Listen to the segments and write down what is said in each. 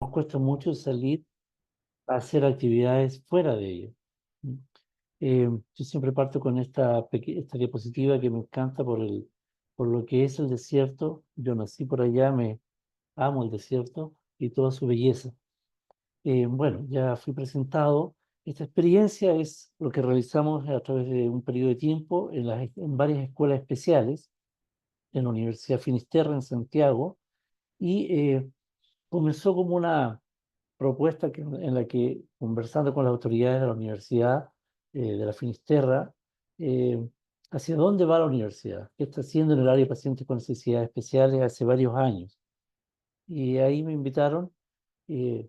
nos cuesta mucho salir a hacer actividades fuera de ello. ¿Mm? Yo siempre parto con esta diapositiva que me encanta por lo que es el desierto. Yo nací por allá, me amo el desierto y toda su belleza. Bueno, ya fui presentado. Esta experiencia es lo que realizamos a través de un periodo de tiempo en varias escuelas especiales, en la Universidad Finisterre en Santiago, y comenzó como una propuesta en la que, conversando con las autoridades de la universidad, de la Finisterra, eh, hacia dónde va la universidad, qué está haciendo en el área de pacientes con necesidades especiales hace varios años. Y ahí me invitaron, eh,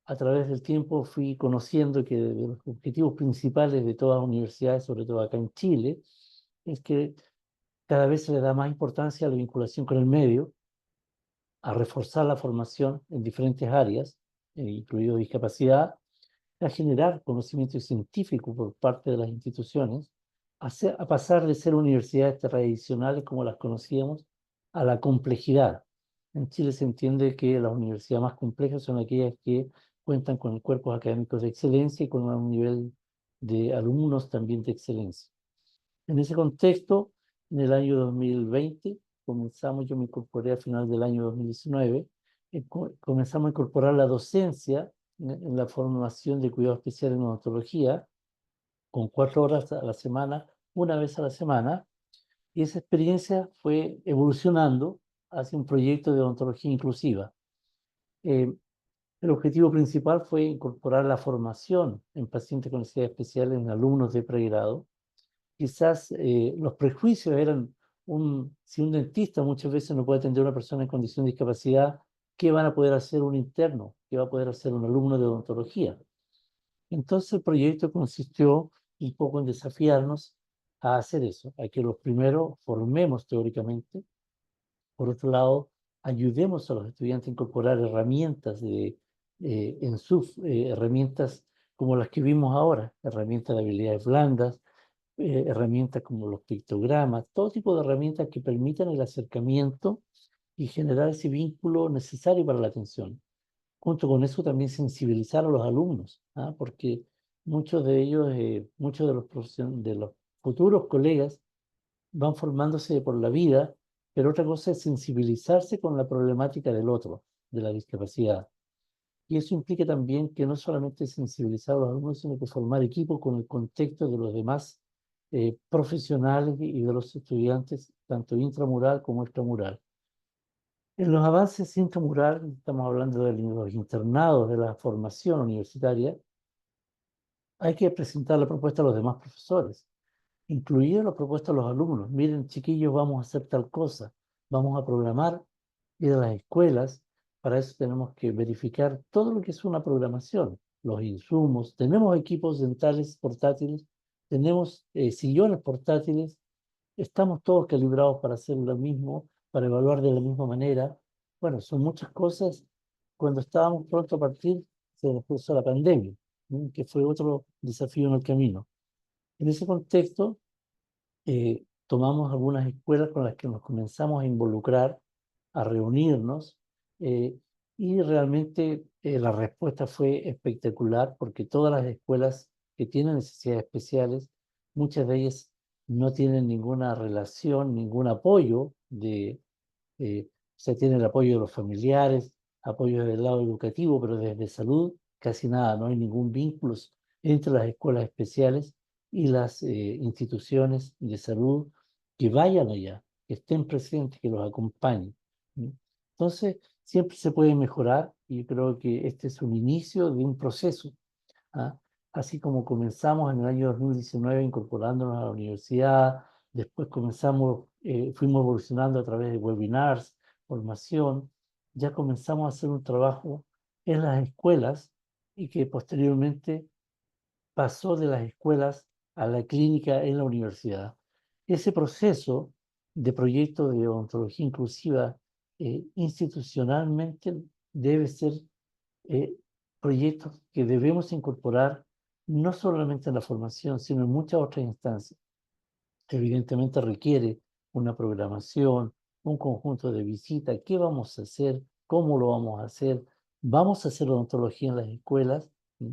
a través del tiempo fui conociendo que de los objetivos principales de todas las universidades, sobre todo acá en Chile, es que cada vez se le da más importancia a la vinculación con el medio, a reforzar la formación en diferentes áreas, incluido discapacidad, a generar conocimiento científico por parte de las instituciones, a pasar de ser universidades tradicionales como las conocíamos a la complejidad. En Chile se entiende que las universidades más complejas son aquellas que cuentan con cuerpos académicos de excelencia y con un nivel de alumnos también de excelencia. En ese contexto, en el año 2020, yo me incorporé a final del año 2019, comenzamos a incorporar la docencia en la formación de cuidado especial en odontología, con 4 horas a la semana, una vez a la semana, y esa experiencia fue evolucionando hacia un proyecto de odontología inclusiva. Eh, el objetivo principal fue incorporar la formación en pacientes con necesidades especiales en alumnos de pregrado. Quizás los prejuicios eran, si un dentista muchas veces no puede atender a una persona en condición de discapacidad, ¿qué van a poder hacer un interno? ¿Qué va a poder hacer un alumno de odontología? Entonces el proyecto consistió un poco en desafiarnos a hacer eso, a que los primeros formemos teóricamente, por otro lado, ayudemos a los estudiantes a incorporar herramientas en sus herramientas como las que vimos ahora, herramientas de habilidades blandas, herramientas como los pictogramas, todo tipo de herramientas que permitan el acercamiento y generar ese vínculo necesario para la atención. Junto con eso también sensibilizar a los alumnos, ¿ah? Porque muchos de ellos, muchos de de los futuros colegas van formándose por la vida, pero otra cosa es sensibilizarse con la problemática del otro, de la discapacidad. Y eso implica también que no solamente sensibilizar a los alumnos, sino que formar equipo con el contexto de los demás profesionales y de los estudiantes, tanto intramural como extramural. En los avances intramural, estamos hablando de los internados de la formación universitaria, hay que presentar la propuesta a los demás profesores, incluida la propuesta a los alumnos. Miren, chiquillos, vamos a hacer tal cosa, vamos a programar, ir a las escuelas. Para eso tenemos que verificar todo lo que es una programación, los insumos. Tenemos equipos dentales portátiles, tenemos sillones portátiles, estamos todos calibrados para hacer lo mismo, para evaluar de la misma manera. Bueno, son muchas cosas. Cuando estábamos pronto a partir, se nos puso la pandemia, que fue otro desafío en el camino. En ese contexto, tomamos algunas escuelas con las que nos comenzamos a involucrar, a reunirnos, eh, y realmente la respuesta fue espectacular porque todas las escuelas que tienen necesidades especiales, muchas de ellas no tienen ninguna relación, ningún apoyo se tiene el apoyo de los familiares, apoyo del lado educativo, pero desde salud casi nada, no hay ningún vínculo entre las escuelas especiales y las instituciones de salud que vayan allá, que estén presentes, que los acompañen. ¿Mm? Entonces, siempre se puede mejorar y yo creo que este es un inicio de un proceso. ¿Ah? Así como comenzamos en el año 2019 incorporándonos a la universidad, después fuimos evolucionando a través de webinars, formación, ya comenzamos a hacer un trabajo en las escuelas y que posteriormente pasó de las escuelas a la clínica en la universidad. Ese proceso de proyecto de odontología inclusiva institucionalmente debe ser eh, proyectos que debemos incorporar no solamente en la formación, sino en muchas otras instancias. Evidentemente requiere una programación, un conjunto de visitas, qué vamos a hacer, cómo lo vamos a hacer, vamos a hacer odontología en las escuelas. ¿Mm?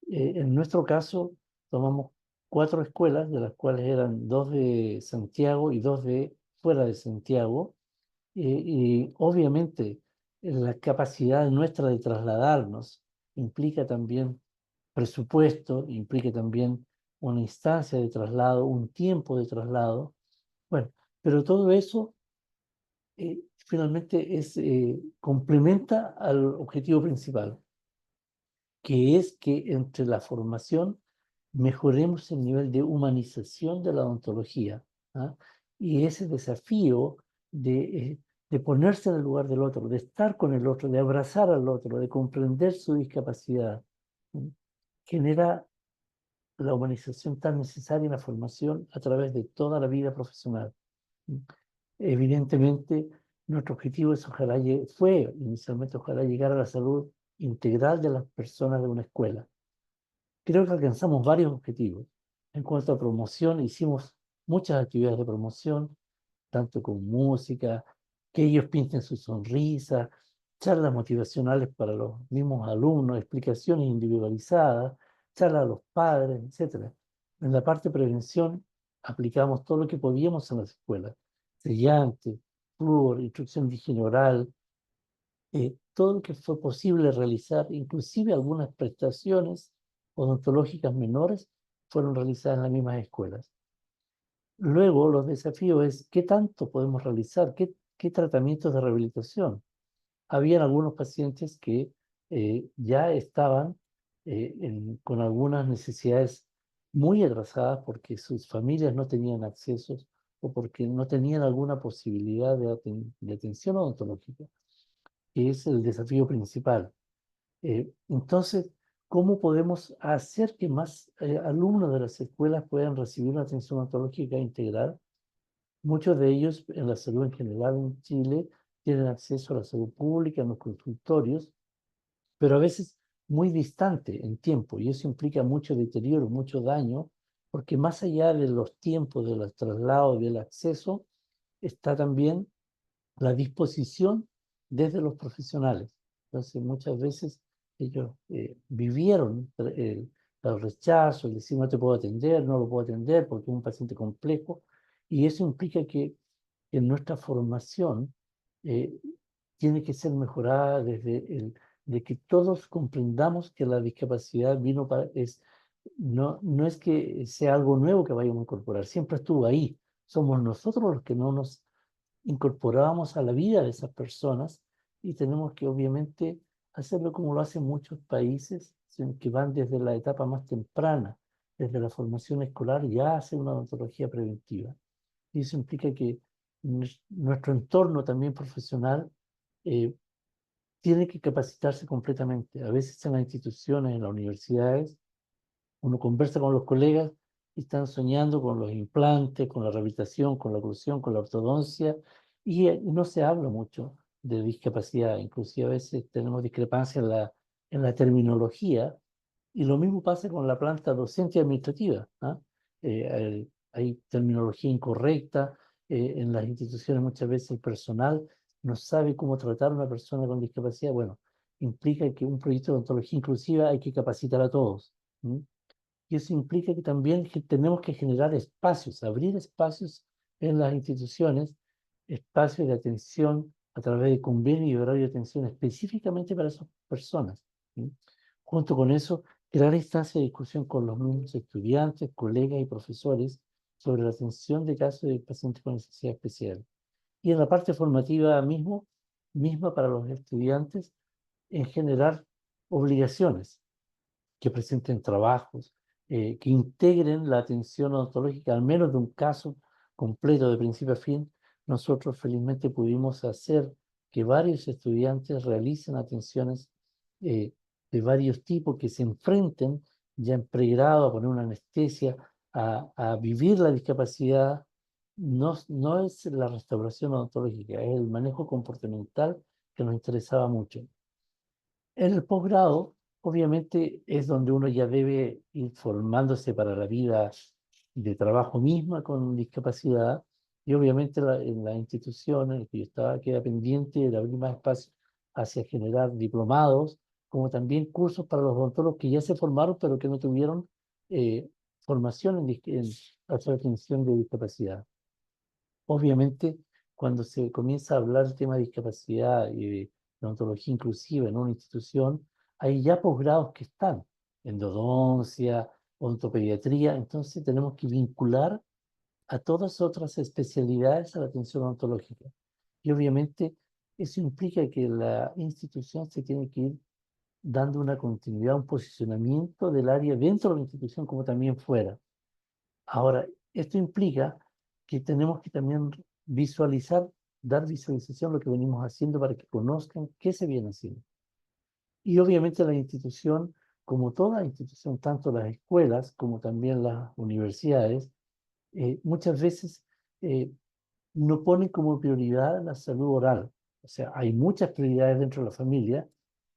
En nuestro caso, tomamos 4 escuelas, de las cuales eran 2 de Santiago y 2 de fuera de Santiago. Y obviamente la capacidad nuestra de trasladarnos implica también presupuesto, implica también una instancia de traslado, un tiempo de traslado. Bueno, pero todo eso finalmente complementa al objetivo principal, que es que entre la formación mejoremos el nivel de humanización de la odontología. ¿Ah? Y ese desafío de, de ponerse en el lugar del otro, de estar con el otro, de abrazar al otro, de comprender su discapacidad, ¿sí? Genera la humanización tan necesaria en la formación a través de toda la vida profesional. ¿Sí? Evidentemente, nuestro objetivo es fue inicialmente ojalá llegar a la salud integral de las personas de una escuela. Creo que alcanzamos varios objetivos. En cuanto a promoción, hicimos muchas actividades de promoción, tanto con música, que ellos pinten su sonrisa, charlas motivacionales para los mismos alumnos, explicaciones individualizadas, charlas a los padres, etcétera. En la parte de prevención, aplicamos todo lo que podíamos en las escuelas: sellante, flúor, instrucción de higiene oral, todo lo que fue posible realizar, inclusive algunas prestaciones odontológicas menores, fueron realizadas en las mismas escuelas. Luego, los desafíos es qué tanto podemos realizar, qué tratamientos de rehabilitación. Habían algunos pacientes que ya estaban con algunas necesidades muy atrasadas porque sus familias no tenían accesos o porque no tenían alguna posibilidad de atención odontológica, que es el desafío principal. Entonces, ¿cómo podemos hacer que más alumnos de las escuelas puedan recibir una atención odontológica integral? Muchos de ellos en la salud en general en Chile tienen acceso a la salud pública, en los consultorios, pero a veces muy distante en tiempo, y eso implica mucho deterioro, mucho daño, porque más allá de los tiempos de los traslados y del acceso, está también la disposición desde los profesionales. Entonces, muchas veces ellos vivieron el rechazo, el decir no te puedo atender, no lo puedo atender porque es un paciente complejo, y eso implica que en nuestra formación eh, tiene que ser mejorada de que todos comprendamos que la discapacidad no es que sea algo nuevo que vayamos a incorporar, siempre estuvo ahí. Somos nosotros los que no nos incorporábamos a la vida de esas personas, y tenemos que obviamente hacerlo como lo hacen muchos países que van desde la etapa más temprana, desde la formación escolar, ya hacen una odontología preventiva. Y eso implica que nuestro entorno también profesional eh, tiene que capacitarse completamente. A veces en las instituciones, en las universidades, uno conversa con los colegas y están soñando con los implantes, con la rehabilitación, con la oclusión, con la ortodoncia, y no se habla mucho de discapacidad. Inclusive a veces tenemos discrepancias en la terminología, y lo mismo pasa con la planta docente y administrativa. ¿Ah? Hay terminología incorrecta en las instituciones. Muchas veces el personal no sabe cómo tratar a una persona con discapacidad. Bueno, implica que un proyecto de odontología inclusiva hay que capacitar a todos. ¿Mm? Y eso implica que también tenemos que generar espacios, abrir espacios en las instituciones, espacios de atención a través de convenios y horario de atención específicamente para esas personas. ¿Sí? Junto con eso, crear instancias de discusión con los mismos estudiantes, colegas y profesores sobre la atención de casos de pacientes con necesidad especial. Y en la parte formativa misma para los estudiantes, en generar obligaciones que presenten trabajos, que integren la atención odontológica, al menos de un caso completo de principio a fin. Nosotros felizmente pudimos hacer que varios estudiantes realicen atenciones eh, de varios tipos, que se enfrenten ya en pregrado a poner una anestesia, a vivir la discapacidad. No es la restauración odontológica, es el manejo comportamental que nos interesaba mucho. En el posgrado, obviamente, es donde uno ya debe ir formándose para la vida de trabajo misma con discapacidad, y obviamente en la institución en la que yo estaba queda pendiente de abrir más espacio hacia generar diplomados, como también cursos para los odontólogos que ya se formaron, pero que no tuvieron formación en hacia la atención de discapacidad. Obviamente, cuando se comienza a hablar del tema de discapacidad y de odontología inclusiva en una institución, hay ya posgrados que están, endodoncia, odontopediatría, entonces tenemos que vincular a todas otras especialidades a la atención odontológica. Y obviamente eso implica que la institución se tiene que ir dando una continuidad, un posicionamiento del área dentro de la institución como también fuera. Ahora, esto implica que tenemos que también visualizar, dar visualización a lo que venimos haciendo para que conozcan qué se viene haciendo. Y obviamente la institución, como toda institución, tanto las escuelas como también las universidades, muchas veces no ponen como prioridad la salud oral. O sea, hay muchas prioridades dentro de la familia,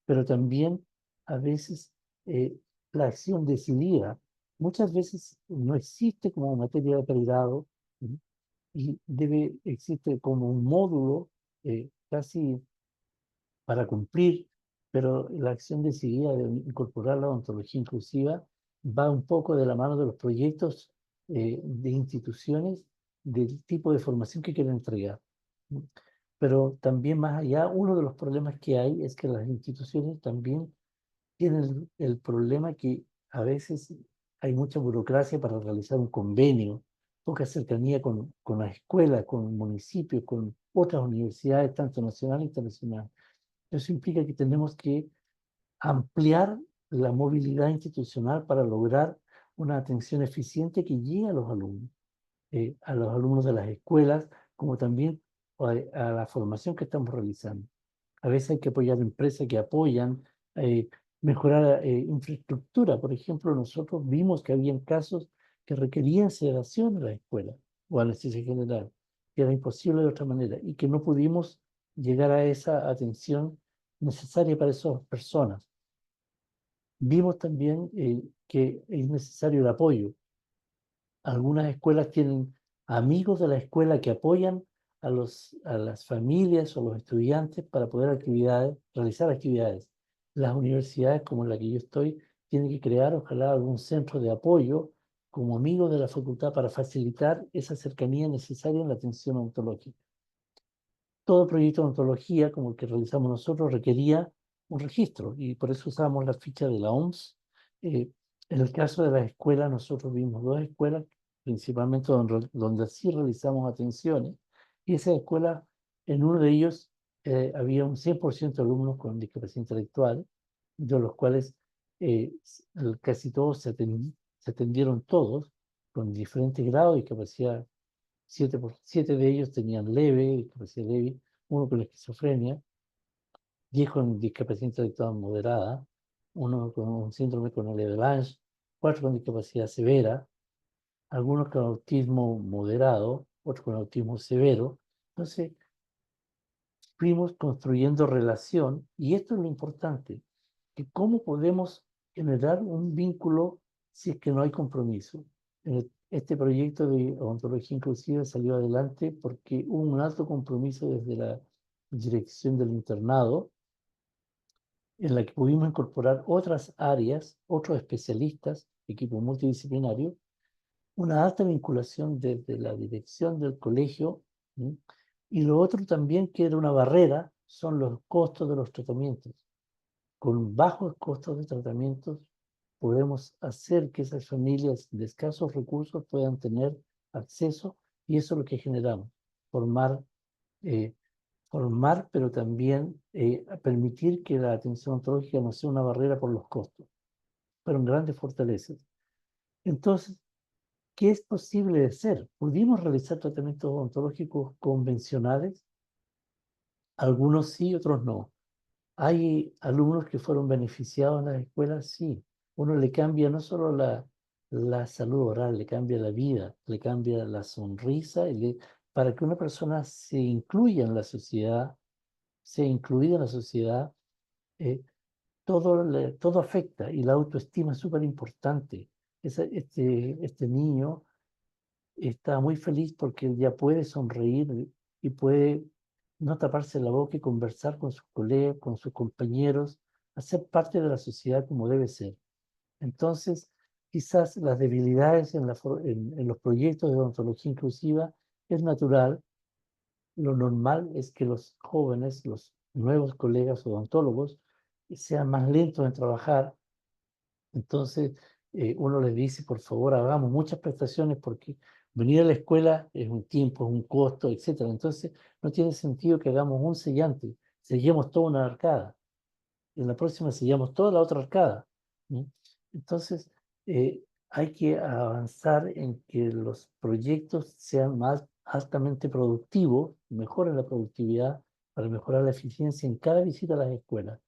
pero también a veces eh, la acción decidida muchas veces no existe como materia de pregrado, ¿sí? Y existe como un módulo casi para cumplir, pero la acción decidida de incorporar la odontología inclusiva va un poco de la mano de los proyectos de instituciones del tipo de formación que quieren entregar. Pero también más allá, uno de los problemas que hay es que las instituciones también tienen el problema que a veces hay mucha burocracia para realizar un convenio, poca cercanía con las escuelas, con municipios, con otras universidades, tanto nacionales e internacionales. Eso implica que tenemos que ampliar la movilidad institucional para lograr una atención eficiente que llegue a los alumnos de las escuelas, como también a la formación que estamos realizando. A veces hay que apoyar empresas que apoyan, eh, mejorar infraestructura. Por ejemplo, nosotros vimos que habían casos que requerían sedación en la escuela o anestesia general, que era imposible de otra manera y que no pudimos llegar a esa atención necesaria para esas personas. Vimos también que es necesario el apoyo. Algunas escuelas tienen amigos de la escuela que apoyan a las familias o los estudiantes para poder realizar actividades. Las universidades, como la que yo estoy, tienen que crear, ojalá, algún centro de apoyo como amigos de la facultad para facilitar esa cercanía necesaria en la atención odontológica. Todo proyecto de ontología, como el que realizamos nosotros, requería un registro y por eso usamos la ficha de la OMS. En el caso de las escuelas, nosotros vimos dos escuelas, principalmente donde sí realizamos atenciones, y esa escuela, en uno de ellos, había un 100% de alumnos con discapacidad intelectual, de los cuales casi todos se atendieron todos, con diferentes grados de discapacidad. Siete de ellos tenían leve, discapacidad leve, uno con esquizofrenia, 10 con discapacidad intelectual moderada, uno con un síndrome con el Avalanche, 4 con discapacidad severa, algunos con autismo moderado, otros con autismo severo. Entonces, fuimos construyendo relación y esto es lo importante, que cómo podemos generar un vínculo si es que no hay compromiso. Este proyecto de odontología inclusiva salió adelante porque hubo un alto compromiso desde la dirección del internado, en la que pudimos incorporar otras áreas, otros especialistas, equipo multidisciplinario, una alta vinculación desde la dirección del colegio. ¿Sí? Y lo otro también que era una barrera son los costos de los tratamientos. Con bajos costos de tratamientos podemos hacer que esas familias de escasos recursos puedan tener acceso y eso es lo que generamos, formar, eh, formar pero también permitir que la atención ontológica no sea una barrera por los costos. Fueron grandes fortalezas. Entonces, ¿qué es posible de hacer? ¿Pudimos realizar tratamientos odontológicos convencionales? Algunos sí, otros no. ¿Hay alumnos que fueron beneficiados en las escuelas? Sí. Uno le cambia no solo la salud oral, le cambia la vida, le cambia la sonrisa, para que una persona se incluya en la sociedad, sea incluida en la sociedad, eh, todo afecta y la autoestima es súper importante. Este niño está muy feliz porque él ya puede sonreír y puede no taparse la boca y conversar con sus colegas, con sus compañeros, hacer parte de la sociedad como debe ser. Entonces, quizás las debilidades en los proyectos de odontología inclusiva es natural. Lo normal es que los jóvenes, los nuevos colegas odontólogos, sean más lentos en trabajar. Entonces, uno les dice, por favor, hagamos muchas prestaciones porque venir a la escuela es un tiempo, es un costo, etcétera. Entonces, no tiene sentido que hagamos un sellante, sellemos toda una arcada. En la próxima sellamos toda la otra arcada. ¿Sí? Entonces, hay que avanzar en que los proyectos sean más altamente productivos, mejoren la productividad para mejorar la eficiencia en cada visita a las escuelas.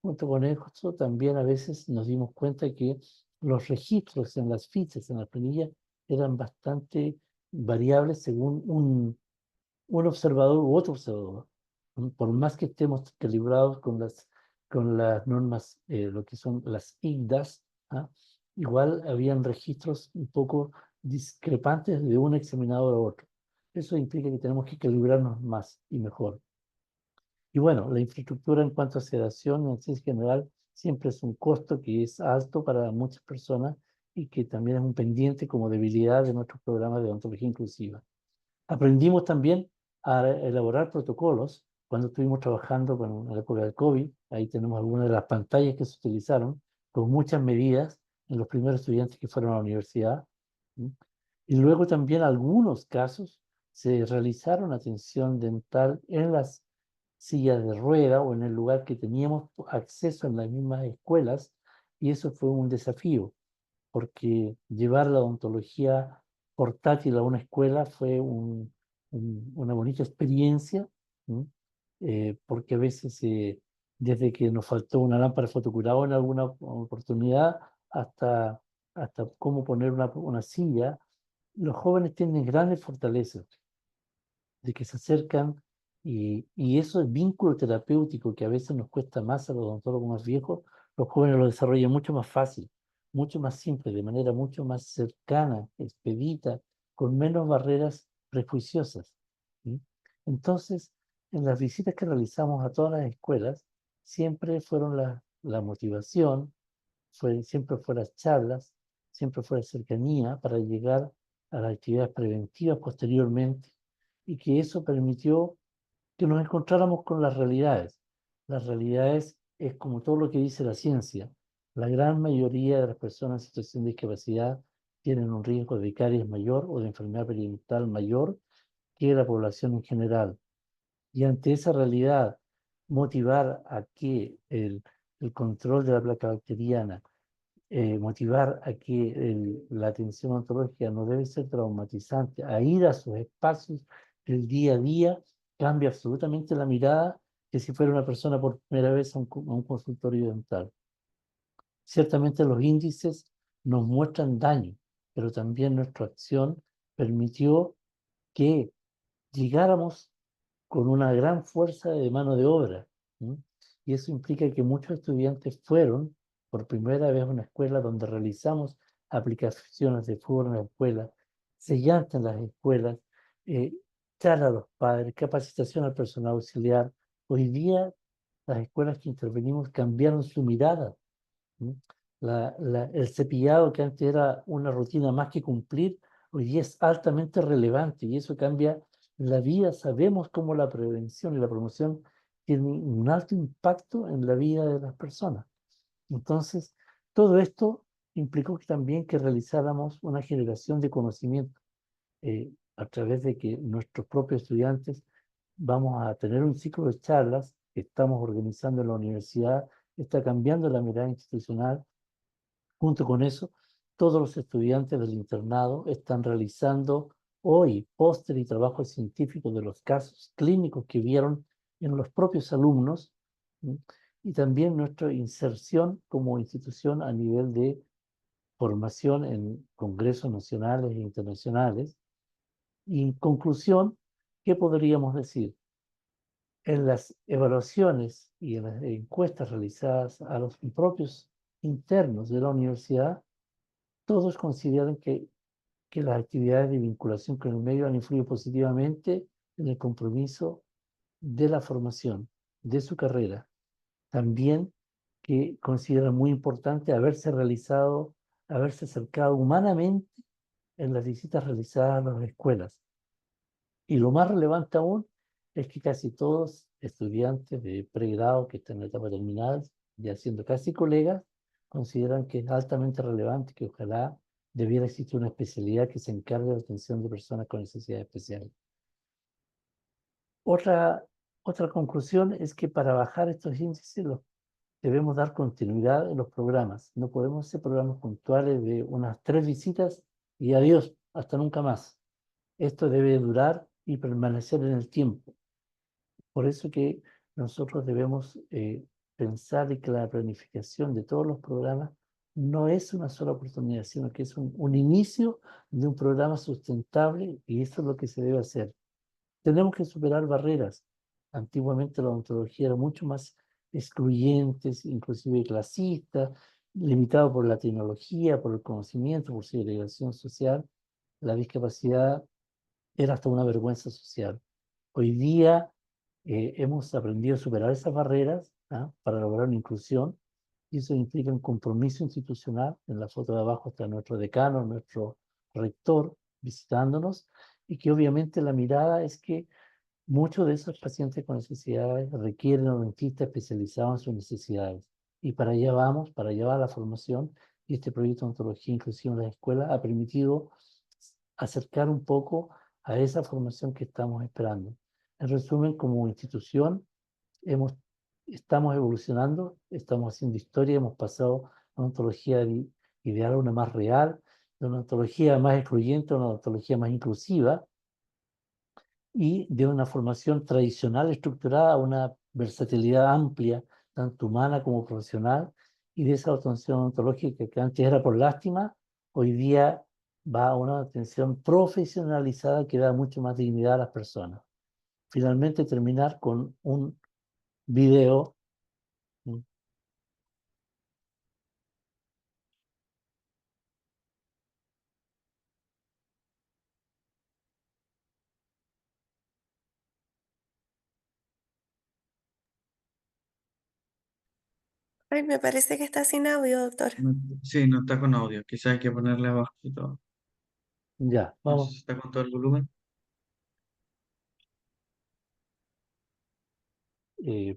Junto con esto, también a veces nos dimos cuenta que los registros en las fichas, en las planillas, eran bastante variables según un observador u otro observador. Por más que estemos calibrados con las normas, lo que son las IGDAS, ¿ah? Igual habían registros un poco discrepantes de un examinador a otro. Eso implica que tenemos que calibrarnos más y mejor. Y bueno, la infraestructura en cuanto a sedación en ciencia general siempre es un costo que es alto para muchas personas y que también es un pendiente como debilidad de nuestros programas de odontología inclusiva. Aprendimos también a elaborar protocolos cuando estuvimos trabajando con la época del COVID. Ahí tenemos algunas de las pantallas que se utilizaron con muchas medidas en los primeros estudiantes que fueron a la universidad. ¿Sí? Y luego también algunos casos se realizaron atención dental en las sillas de rueda o en el lugar que teníamos acceso en las mismas escuelas y eso fue un desafío porque llevar la odontología portátil a una escuela fue una bonita experiencia, ¿sí? Porque a veces, desde que nos faltó una lámpara fotocurada en alguna oportunidad, hasta cómo poner una silla, los jóvenes tienen grandes fortalezas de que se acercan y eso es vínculo terapéutico que a veces nos cuesta más a los odontólogos más viejos, los jóvenes lo desarrollan mucho más fácil, mucho más simple, de manera mucho más cercana, expedita, con menos barreras prejuiciosas. ¿Sí? Entonces, en las visitas que realizamos a todas las escuelas, siempre fueron la motivación, siempre fue las charlas, siempre fue la cercanía para llegar a las actividades preventivas posteriormente y que eso permitió que nos encontráramos con las realidades. Las realidades es como todo lo que dice la ciencia. La gran mayoría de las personas en situación de discapacidad tienen un riesgo de caries mayor o de enfermedad periodontal mayor que la población en general. Y ante esa realidad, motivar a que el control de la placa bacteriana, motivar a que la atención ontológica no debe ser traumatizante, a ir a sus espacios del día a día, cambia absolutamente la mirada que si fuera una persona por primera vez a un consultorio dental. Ciertamente los índices nos muestran daño, pero también nuestra acción permitió que llegáramos con una gran fuerza de mano de obra. ¿Sí? Y eso implica que muchos estudiantes fueron por primera vez a una escuela donde realizamos aplicaciones de fútbol en la escuela, sellantes en las escuelas, eh, charla a los padres, capacitación al personal auxiliar. Hoy día las escuelas que intervenimos cambiaron su mirada. ¿Sí? El cepillado que antes era una rutina más que cumplir, hoy día es altamente relevante y eso cambia la vida. Sabemos cómo la prevención y la promoción tienen un alto impacto en la vida de las personas. Entonces, todo esto implicó también que realizáramos una generación de conocimiento a través de que nuestros propios estudiantes vamos a tener un ciclo de charlas que estamos organizando en la universidad, está cambiando la mirada institucional. Junto con eso, todos los estudiantes del internado están realizando hoy póster y trabajos científicos de los casos clínicos que vieron en los propios alumnos, ¿sí? Y también nuestra inserción como institución a nivel de formación en congresos nacionales e internacionales. Y en conclusión, ¿qué podríamos decir? En las evaluaciones y en las encuestas realizadas a los propios internos de la universidad, todos consideran que las actividades de vinculación con el medio han influido positivamente en el compromiso de la formación de su carrera. También que considera muy importante haberse realizado, haberse acercado humanamente en las visitas realizadas a las escuelas. Y lo más relevante aún es que casi todos estudiantes de pregrado que están en la etapa terminal, ya siendo casi colegas, consideran que es altamente relevante, que ojalá debiera existir una especialidad que se encargue de la atención de personas con necesidades especiales. Otra conclusión es que para bajar estos índices debemos dar continuidad en los programas. No podemos hacer programas puntuales de unas 3 visitas y adiós, hasta nunca más. Esto debe durar y permanecer en el tiempo. Por eso que nosotros debemos pensar que la planificación de todos los programas no es una sola oportunidad, sino que es un inicio de un programa sustentable y eso es lo que se debe hacer. Tenemos que superar barreras. Antiguamente la odontología era mucho más excluyente, inclusive clasista, limitado por la tecnología, por el conocimiento, por segregación social. La discapacidad era hasta una vergüenza social. Hoy día hemos aprendido a superar esas barreras, ¿ah?, para lograr una inclusión, y eso implica un compromiso institucional. En la foto de abajo está nuestro decano, nuestro rector visitándonos, y que obviamente la mirada es que muchos de esos pacientes con necesidades requieren un dentista especializado en sus necesidades. Y para allá vamos, para allá va la formación, y este proyecto de ontología inclusiva en las escuelas ha permitido acercar un poco a esa formación que estamos esperando. En resumen, como institución, hemos, estamos evolucionando, estamos haciendo historia, hemos pasado a una ontología ideal, una más real, de una ontología más excluyente a una ontología más inclusiva, y de una formación tradicional estructurada a una versatilidad amplia, tanto humana como profesional, y de esa atención ontológica que antes era por lástima, hoy día va a una atención profesionalizada que da mucho más dignidad a las personas. Finalmente, terminar con un video. Ay, me parece que está sin audio, doctor. Sí, no está con audio. Quizás hay que ponerle abajo y todo. Ya, No sé vamos. si está con todo el volumen. eh,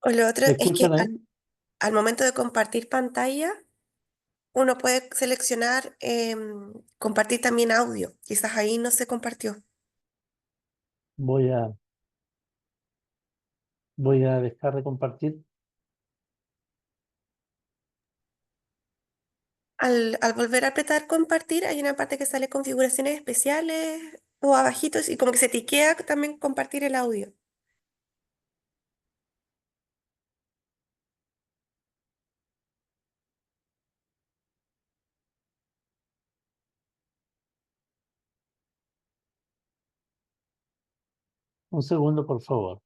O lo otro ¿Me es que escuchan ahí? al momento de compartir pantalla, uno puede seleccionar compartir también audio. Quizás ahí no se compartió. Voy a, voy a dejar de compartir. Al volver a apretar compartir, hay una parte que sale configuraciones especiales o abajitos y como que se tiquea también compartir el audio. Un segundo, por favor.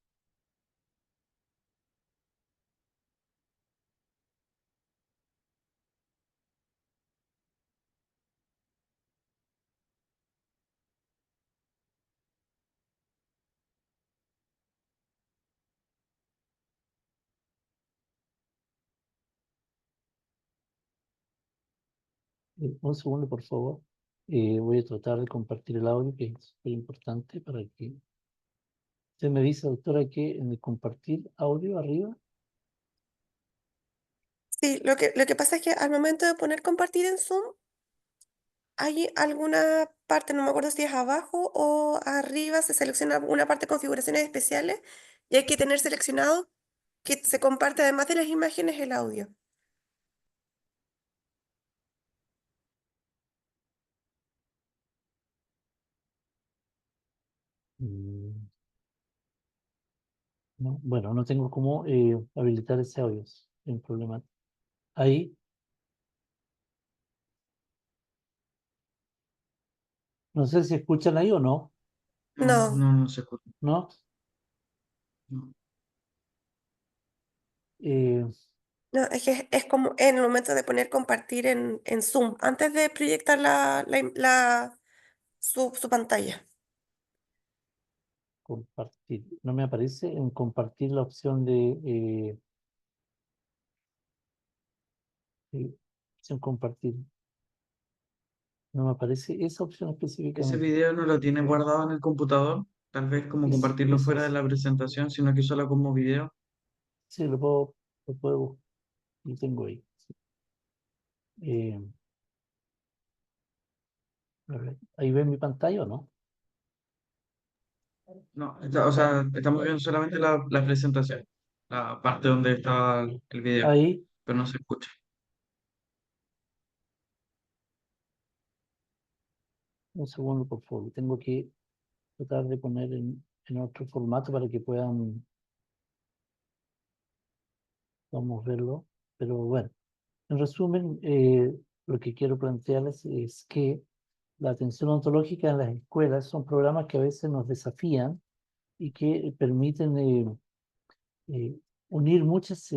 Un segundo, por favor. Voy a tratar de compartir el audio, que es muy importante para que... Usted me dice, doctora, que en el compartir audio arriba, Sí, lo que pasa es que al momento de poner compartir en Zoom, hay alguna parte, no me acuerdo si es abajo o arriba, se selecciona una parte de configuraciones especiales y hay que tener seleccionado que se comparte además de las imágenes el audio. mm, no, bueno, no tengo cómo habilitar ese audio, es un problema. Ahí, no sé si escuchan ahí o no, No, No, no, no se escucha. ¿no? No. Eh, No, es que es como en el momento de poner compartir en Zoom, antes de proyectar su pantalla. Compartir. No me aparece en compartir la opción de opción compartir. No me aparece esa opción Ese específicamente. video no lo tienes guardado en el computador, tal vez como compartirlo Eso fuera de es. la presentación, sino que solo como video. Sí, lo puedo, lo tengo ahí. Eh, a ver, ¿ahí ven mi pantalla o no? No, o sea, estamos viendo solamente la presentación, la parte donde está el video, Ahí, pero no se escucha. un segundo, por favor. Tengo que tratar de poner en otro formato para que podamos verlo. Pero bueno, en resumen, lo que quiero plantearles es que la atención ontológica en las escuelas son programas que a veces nos desafían y que permiten eh, unir muchas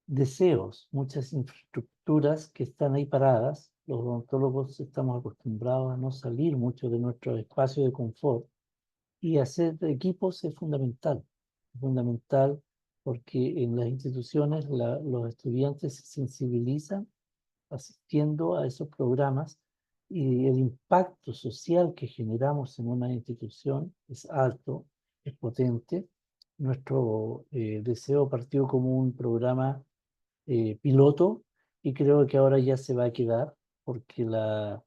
deseos, muchas infraestructuras que están ahí paradas. Los odontólogos estamos acostumbrados a no salir mucho de nuestro espacio de confort y hacer equipos es fundamental porque en las instituciones los estudiantes se sensibilizan asistiendo a esos programas y el impacto social que generamos en una institución es alto, es potente. Nuestro deseo partió como un programa piloto y creo que ahora ya se va a quedar porque la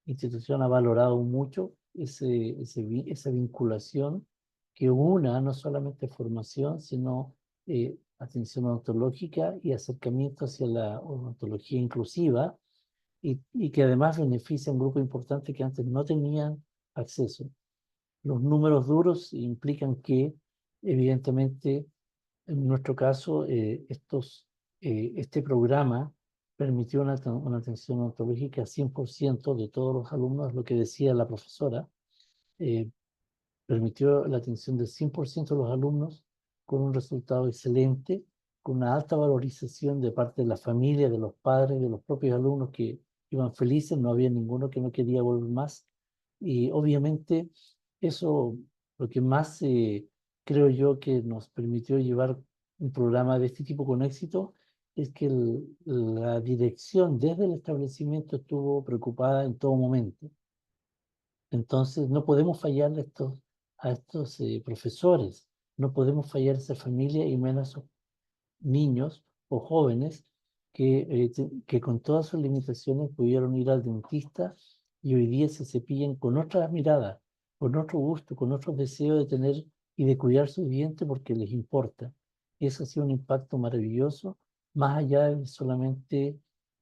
institución ha valorado mucho esa vinculación que una no solamente formación, sino atención odontológica y acercamiento hacia la odontología inclusiva y que además beneficia a un grupo importante que antes no tenían acceso. Los números duros implican que, evidentemente, en nuestro caso, este programa permitió una atención ontológica 100% de todos los alumnos, lo que decía la profesora, eh, permitió la atención del 100% de los alumnos con un resultado excelente, con una alta valorización de parte de la familia, de los padres, de los propios alumnos que iban felices, no había ninguno que no quería volver más. Y obviamente eso, lo que más creo yo que nos permitió llevar un programa de este tipo con éxito, es que la dirección desde el establecimiento estuvo preocupada en todo momento. Entonces, no podemos fallarle a estos profesores, no podemos fallar a esa familia y menos a esos niños o jóvenes que con todas sus limitaciones pudieron ir al dentista y hoy día se cepillan con otra mirada, con otro gusto, con otro deseo de tener y de cuidar sus dientes porque les importa. Eso ha sido un impacto maravilloso, más allá de solamente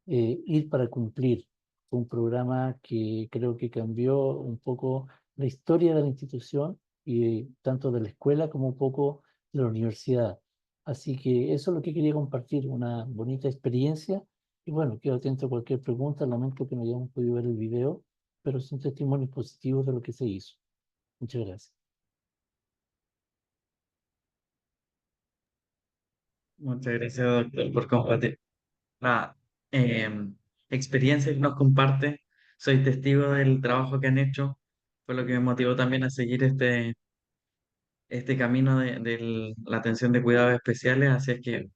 ir para cumplir. Fue un programa que creo que cambió un poco la historia de la institución y tanto de la escuela como un poco de la universidad. Así que eso es lo que quería compartir, una bonita experiencia. Y bueno, quedo atento a cualquier pregunta. Lamento que no hayamos podido ver el video, pero son testimonios positivos de lo que se hizo. Muchas gracias. Muchas gracias, doctor, por compartir la em, experiencia que nos comparte. Soy testigo del trabajo que han hecho, fue lo que me motivó también a seguir este camino de la atención de cuidados especiales, así es que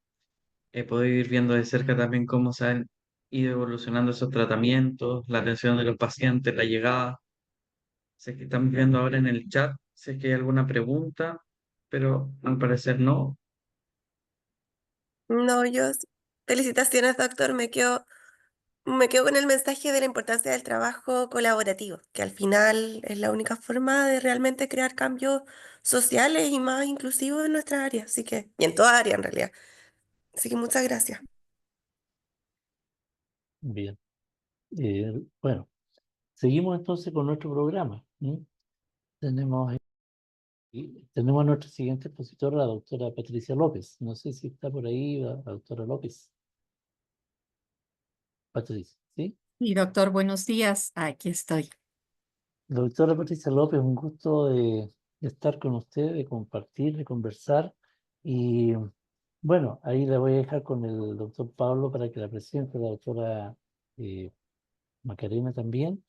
he podido ir viendo de cerca también cómo se han ido evolucionando esos tratamientos, la atención de los pacientes, la llegada. Sé que estamos viendo ahora en el chat, sé que hay alguna pregunta, pero al parecer no. No, felicitaciones, doctor. Me quedo con el mensaje de la importancia del trabajo colaborativo, que al final es la única forma de realmente crear cambios sociales y más inclusivos en nuestra área. Así que, y en toda área en realidad. Así que muchas gracias. Bien. Bueno, seguimos entonces con nuestro programa. ¿M? Tenemos, tenemos a nuestra siguiente expositora, la doctora Patricia López. No sé si está por ahí la doctora López. Patricia, ¿sí? Y doctor, buenos días. Aquí estoy. La doctora Patricia López, un gusto de estar con usted, de compartir, de conversar. Y Bueno, ahí la voy a dejar con el doctor Pablo para que la presente, la doctora Macarena también.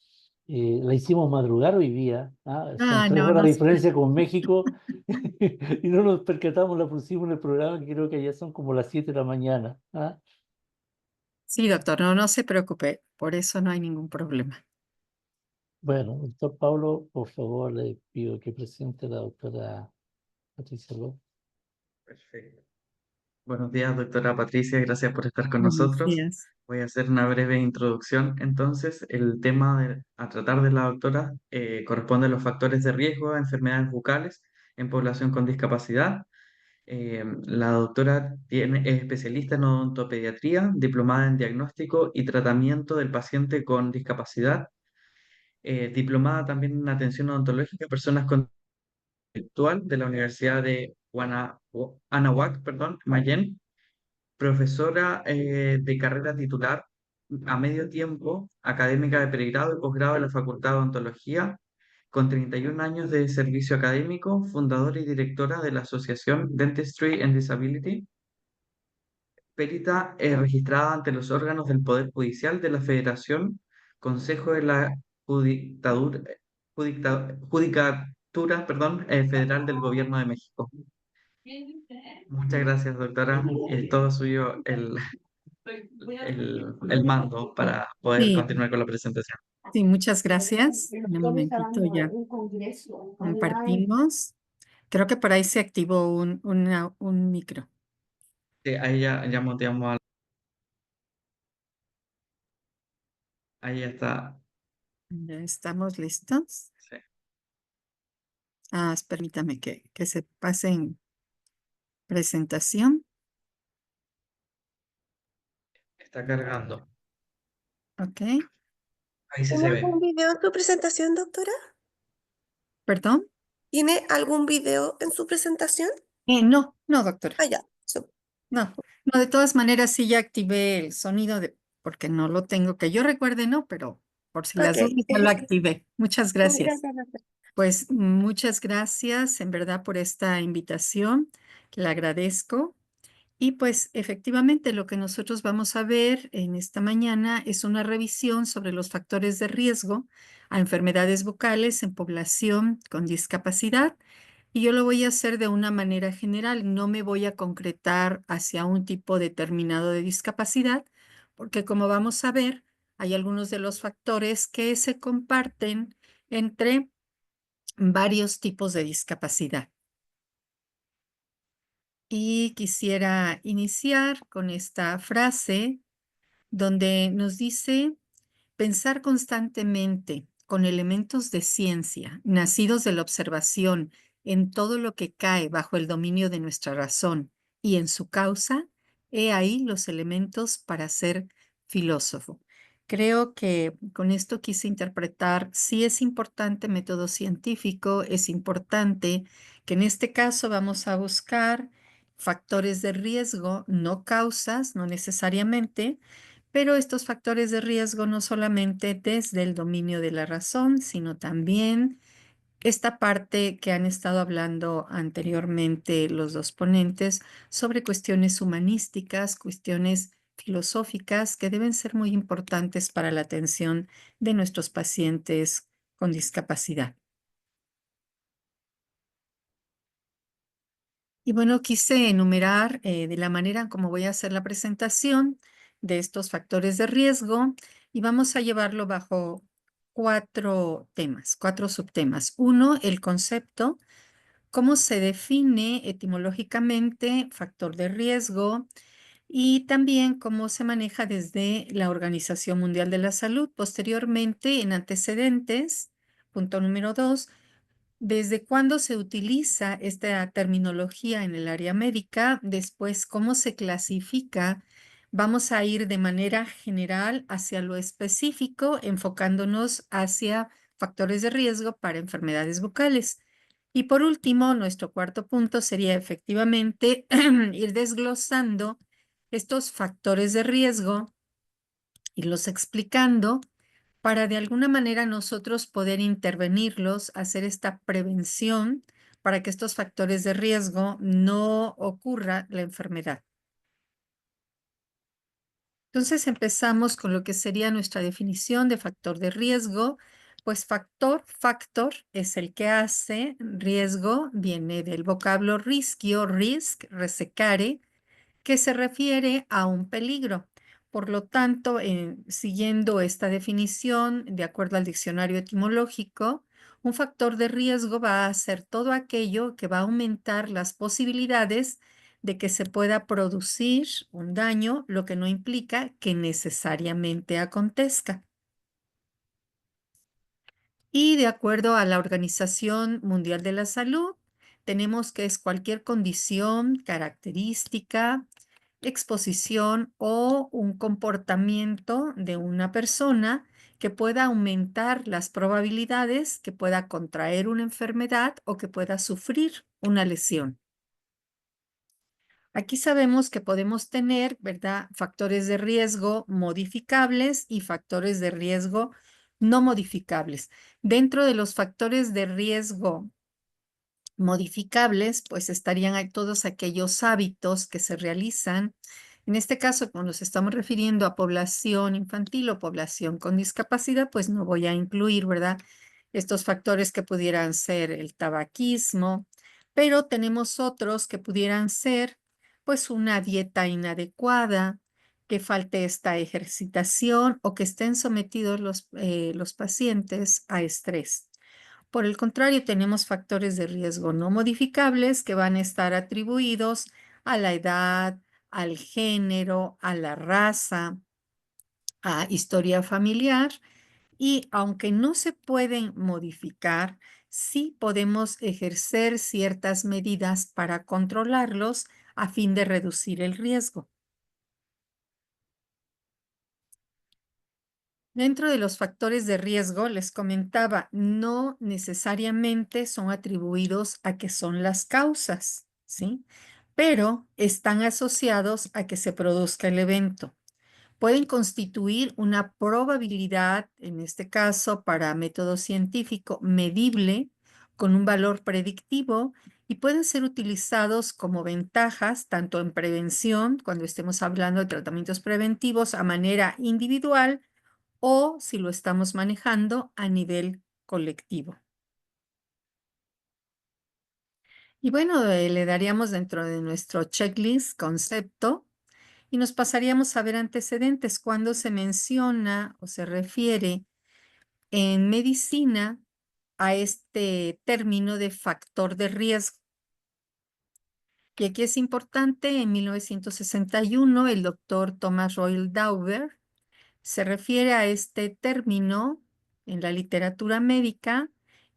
La hicimos madrugar hoy día, ¿ah? Son Ah, 3 horas no de se diferencia preocupe. con México y no nos percatamos, la pusimos en el programa, que creo que ya son como las 7 de la mañana. ¿Ah? Sí, doctor, no se preocupe. Por eso no hay ningún problema. Bueno, doctor Pablo, por favor, le pido que presente a la doctora Patricia López. Perfecto. Buenos días, doctora Patricia, gracias por estar con Buenos nosotros. días. Voy a hacer una breve introducción. Entonces, el tema a tratar de la doctora corresponde a los factores de riesgo a enfermedades bucales en población con discapacidad. La doctora es especialista en odontopediatría, diplomada en diagnóstico y tratamiento del paciente con discapacidad, diplomada también en atención odontológica a personas con actual de la Universidad de Anahuac, perdón, Mayen, profesora de carrera titular a medio tiempo, académica de pregrado y posgrado de la Facultad de Odontología, con 31 años de servicio académico, fundadora y directora de la Asociación Dentistry and Disability, perita registrada ante los órganos del Poder Judicial de la Federación, Consejo de la Judicatura, perdón, Federal del Gobierno de México. Muchas gracias, doctora. Es todo suyo el mando para poder Sí, continuar con la presentación. sí, muchas gracias. En un momentito ya compartimos. Creo que por ahí se activó un micro. Sí, ahí ya moteamos ahí está. Ya estamos listos. Sí, Permítame que se pase en presentación. está cargando. Ok. Ahí sí ¿Tiene se ve. algún video en tu presentación, doctora? ¿Perdón? ¿Tiene algún video en su presentación? No, doctora. Ah, ya. No, de todas maneras sí ya activé el sonido porque no lo tengo, que yo recuerde, no, pero por si las Ok. dudas ya lo activé. Muchas gracias. Gracias, doctora. Pues muchas gracias en verdad por esta invitación, la agradezco. Y pues efectivamente lo que nosotros vamos a ver en esta mañana es una revisión sobre los factores de riesgo a enfermedades bucales en población con discapacidad. Y yo lo voy a hacer de una manera general, no me voy a concretar hacia un tipo determinado de discapacidad, porque como vamos a ver, hay algunos de los factores que se comparten entre varios tipos de discapacidad. Y quisiera iniciar con esta frase donde nos dice: pensar constantemente con elementos de ciencia, nacidos de la observación, en todo lo que cae bajo el dominio de nuestra razón y en su causa, he ahí los elementos para ser filósofo. Creo que con esto quise interpretar, sí es importante método científico, es importante que en este caso vamos a buscar factores de riesgo, no causas, no necesariamente, pero estos factores de riesgo no solamente desde el dominio de la razón, sino también esta parte que han estado hablando anteriormente los dos ponentes sobre cuestiones humanísticas, cuestiones filosóficas que deben ser muy importantes para la atención de nuestros pacientes con discapacidad. Y bueno, quise enumerar de la manera como voy a hacer la presentación de estos factores de riesgo y vamos a llevarlo bajo 4 temas, 4 subtemas. Uno, el concepto, cómo se define etimológicamente factor de riesgo y también cómo se maneja desde la Organización Mundial de la Salud. Posteriormente, en antecedentes, punto número 2, ¿desde cuándo se utiliza esta terminología en el área médica? Después, ¿cómo se clasifica? Vamos a ir de manera general hacia lo específico, enfocándonos hacia factores de riesgo para enfermedades bucales. Y por último, nuestro cuarto punto sería efectivamente ir desglosando estos factores de riesgo, irlos explicando para de alguna manera nosotros poder intervenirlos, hacer esta prevención para que estos factores de riesgo no ocurra la enfermedad. Entonces empezamos con lo que sería nuestra definición de factor de riesgo. Pues factor es el que hace, riesgo viene del vocablo rischio, risk, resecare, que se refiere a un peligro. Por lo tanto, siguiendo esta definición, de acuerdo al diccionario etimológico, un factor de riesgo va a ser todo aquello que va a aumentar las posibilidades de que se pueda producir un daño, lo que no implica que necesariamente acontezca. Y de acuerdo a la Organización Mundial de la Salud, tenemos que es cualquier condición, característica, exposición o un comportamiento de una persona que pueda aumentar las probabilidades que pueda contraer una enfermedad o que pueda sufrir una lesión. Aquí sabemos que podemos tener, ¿verdad?, factores de riesgo modificables y factores de riesgo no modificables. Dentro de los factores de riesgo modificables, pues estarían todos aquellos hábitos que se realizan. En este caso, cuando nos estamos refiriendo a población infantil o población con discapacidad, pues no voy a incluir, ¿verdad?, estos factores que pudieran ser el tabaquismo, pero tenemos otros que pudieran ser, pues, una dieta inadecuada, que falte esta ejercitación o que estén sometidos los pacientes a estrés. Por el contrario, tenemos factores de riesgo no modificables que van a estar atribuidos a la edad, al género, a la raza, a historia familiar y aunque no se pueden modificar, sí podemos ejercer ciertas medidas para controlarlos a fin de reducir el riesgo. Dentro de los factores de riesgo, les comentaba, no necesariamente son atribuidos a que son las causas, ¿sí? Pero están asociados a que se produzca el evento. Pueden constituir una probabilidad, en este caso para método científico, medible, con un valor predictivo y pueden ser utilizados como ventajas tanto en prevención, cuando estemos hablando de tratamientos preventivos a manera individual, o si lo estamos manejando a nivel colectivo. Y bueno, le daríamos dentro de nuestro checklist concepto y nos pasaríamos a ver antecedentes cuando se menciona o se refiere en medicina a este término de factor de riesgo. Y aquí es importante, en 1961, el doctor Thomas Royal Dauber se refiere a este término en la literatura médica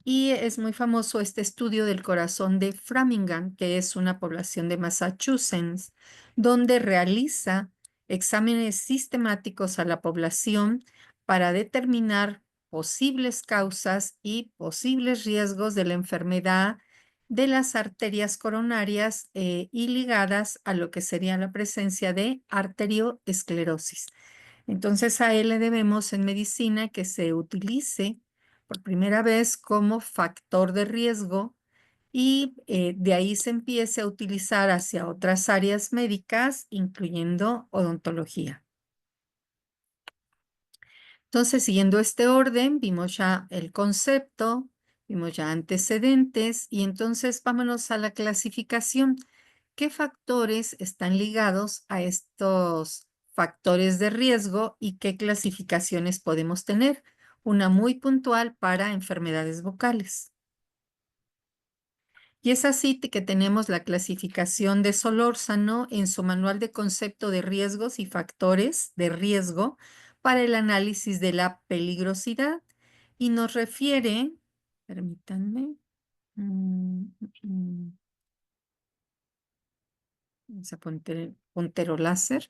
y es muy famoso este estudio del corazón de Framingham, que es una población de Massachusetts, donde realiza exámenes sistemáticos a la población para determinar posibles causas y posibles riesgos de la enfermedad de las arterias coronarias y ligadas a lo que sería la presencia de arterioesclerosis. Entonces a él le debemos en medicina que se utilice por primera vez como factor de riesgo y de ahí se empiece a utilizar hacia otras áreas médicas, incluyendo odontología. Entonces, siguiendo este orden, vimos ya el concepto, vimos ya antecedentes y entonces vámonos a la clasificación. ¿Qué factores están ligados a estos factores de riesgo y qué clasificaciones podemos tener? Una muy puntual para enfermedades vocales. Y es así que tenemos la clasificación de Solórzano en su manual de concepto de riesgos y factores de riesgo para el análisis de la peligrosidad y nos refiere, permítanme, vamos a poner puntero láser,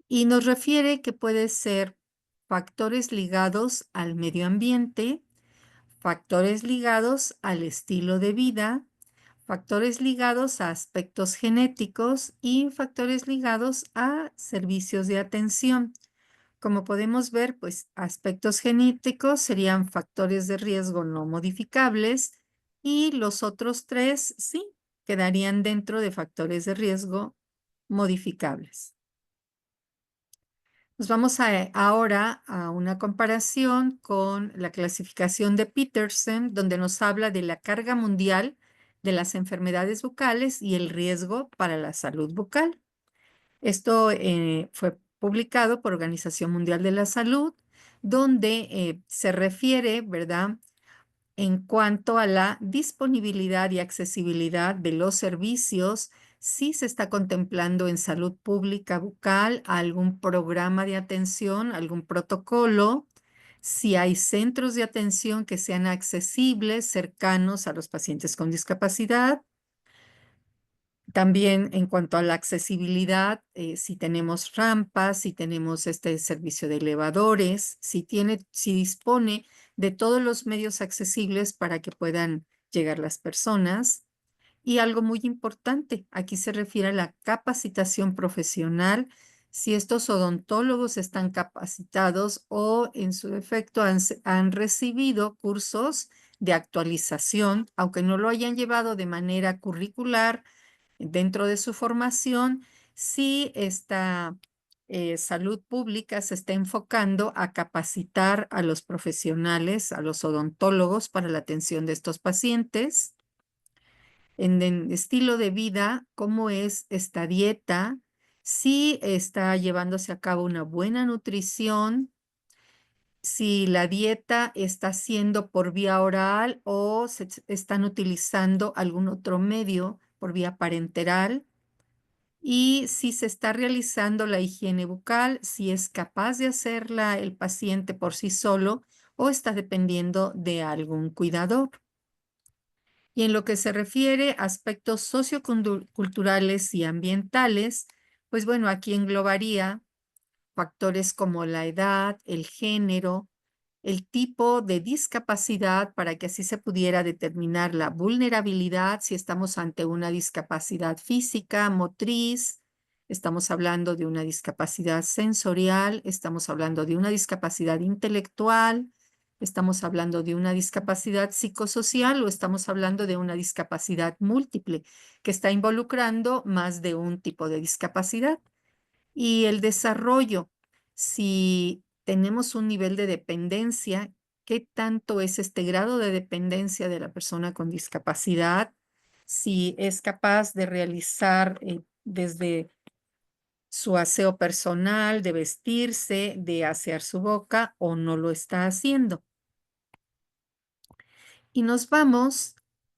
y nos refiere que puede ser factores ligados al medio ambiente, factores ligados al estilo de vida, factores ligados a aspectos genéticos y factores ligados a servicios de atención. Como podemos ver, pues aspectos genéticos serían factores de riesgo no modificables y los otros 3 sí quedarían dentro de factores de riesgo modificables. Nos vamos ahora a una comparación con la clasificación de Peterson, donde nos habla de la carga mundial de las enfermedades bucales y el riesgo para la salud bucal. Esto fue publicado por Organización Mundial de la Salud, donde se refiere, ¿verdad?, en cuanto a la disponibilidad y accesibilidad de los servicios, si se está contemplando en salud pública bucal algún programa de atención, algún protocolo, si hay centros de atención que sean accesibles, cercanos a los pacientes con discapacidad. También en cuanto a la accesibilidad, si tenemos rampas, si tenemos este servicio de elevadores, si dispone de todos los medios accesibles para que puedan llegar las personas. Y algo muy importante, aquí se refiere a la capacitación profesional, si estos odontólogos están capacitados o en su efecto han recibido cursos de actualización, aunque no lo hayan llevado de manera curricular dentro de su formación, si esta salud pública se está enfocando a capacitar a los profesionales, a los odontólogos para la atención de estos pacientes, en el estilo de vida, cómo es esta dieta, si está llevándose a cabo una buena nutrición, si la dieta está siendo por vía oral o se están utilizando algún otro medio por vía parenteral, y si se está realizando la higiene bucal, si es capaz de hacerla el paciente por sí solo o está dependiendo de algún cuidador. Y en lo que se refiere a aspectos socioculturales y ambientales, pues bueno, aquí englobaría factores como la edad, el género, el tipo de discapacidad para que así se pudiera determinar la vulnerabilidad si estamos ante una discapacidad física, motriz, estamos hablando de una discapacidad sensorial, estamos hablando de una discapacidad intelectual, estamos hablando de una discapacidad psicosocial o estamos hablando de una discapacidad múltiple que está involucrando más de un tipo de discapacidad. Y el desarrollo, si tenemos un nivel de dependencia, ¿qué tanto es este grado de dependencia de la persona con discapacidad? Si es capaz de realizar desde su aseo personal, de vestirse, de asear su boca o no lo está haciendo. Y nos vamos,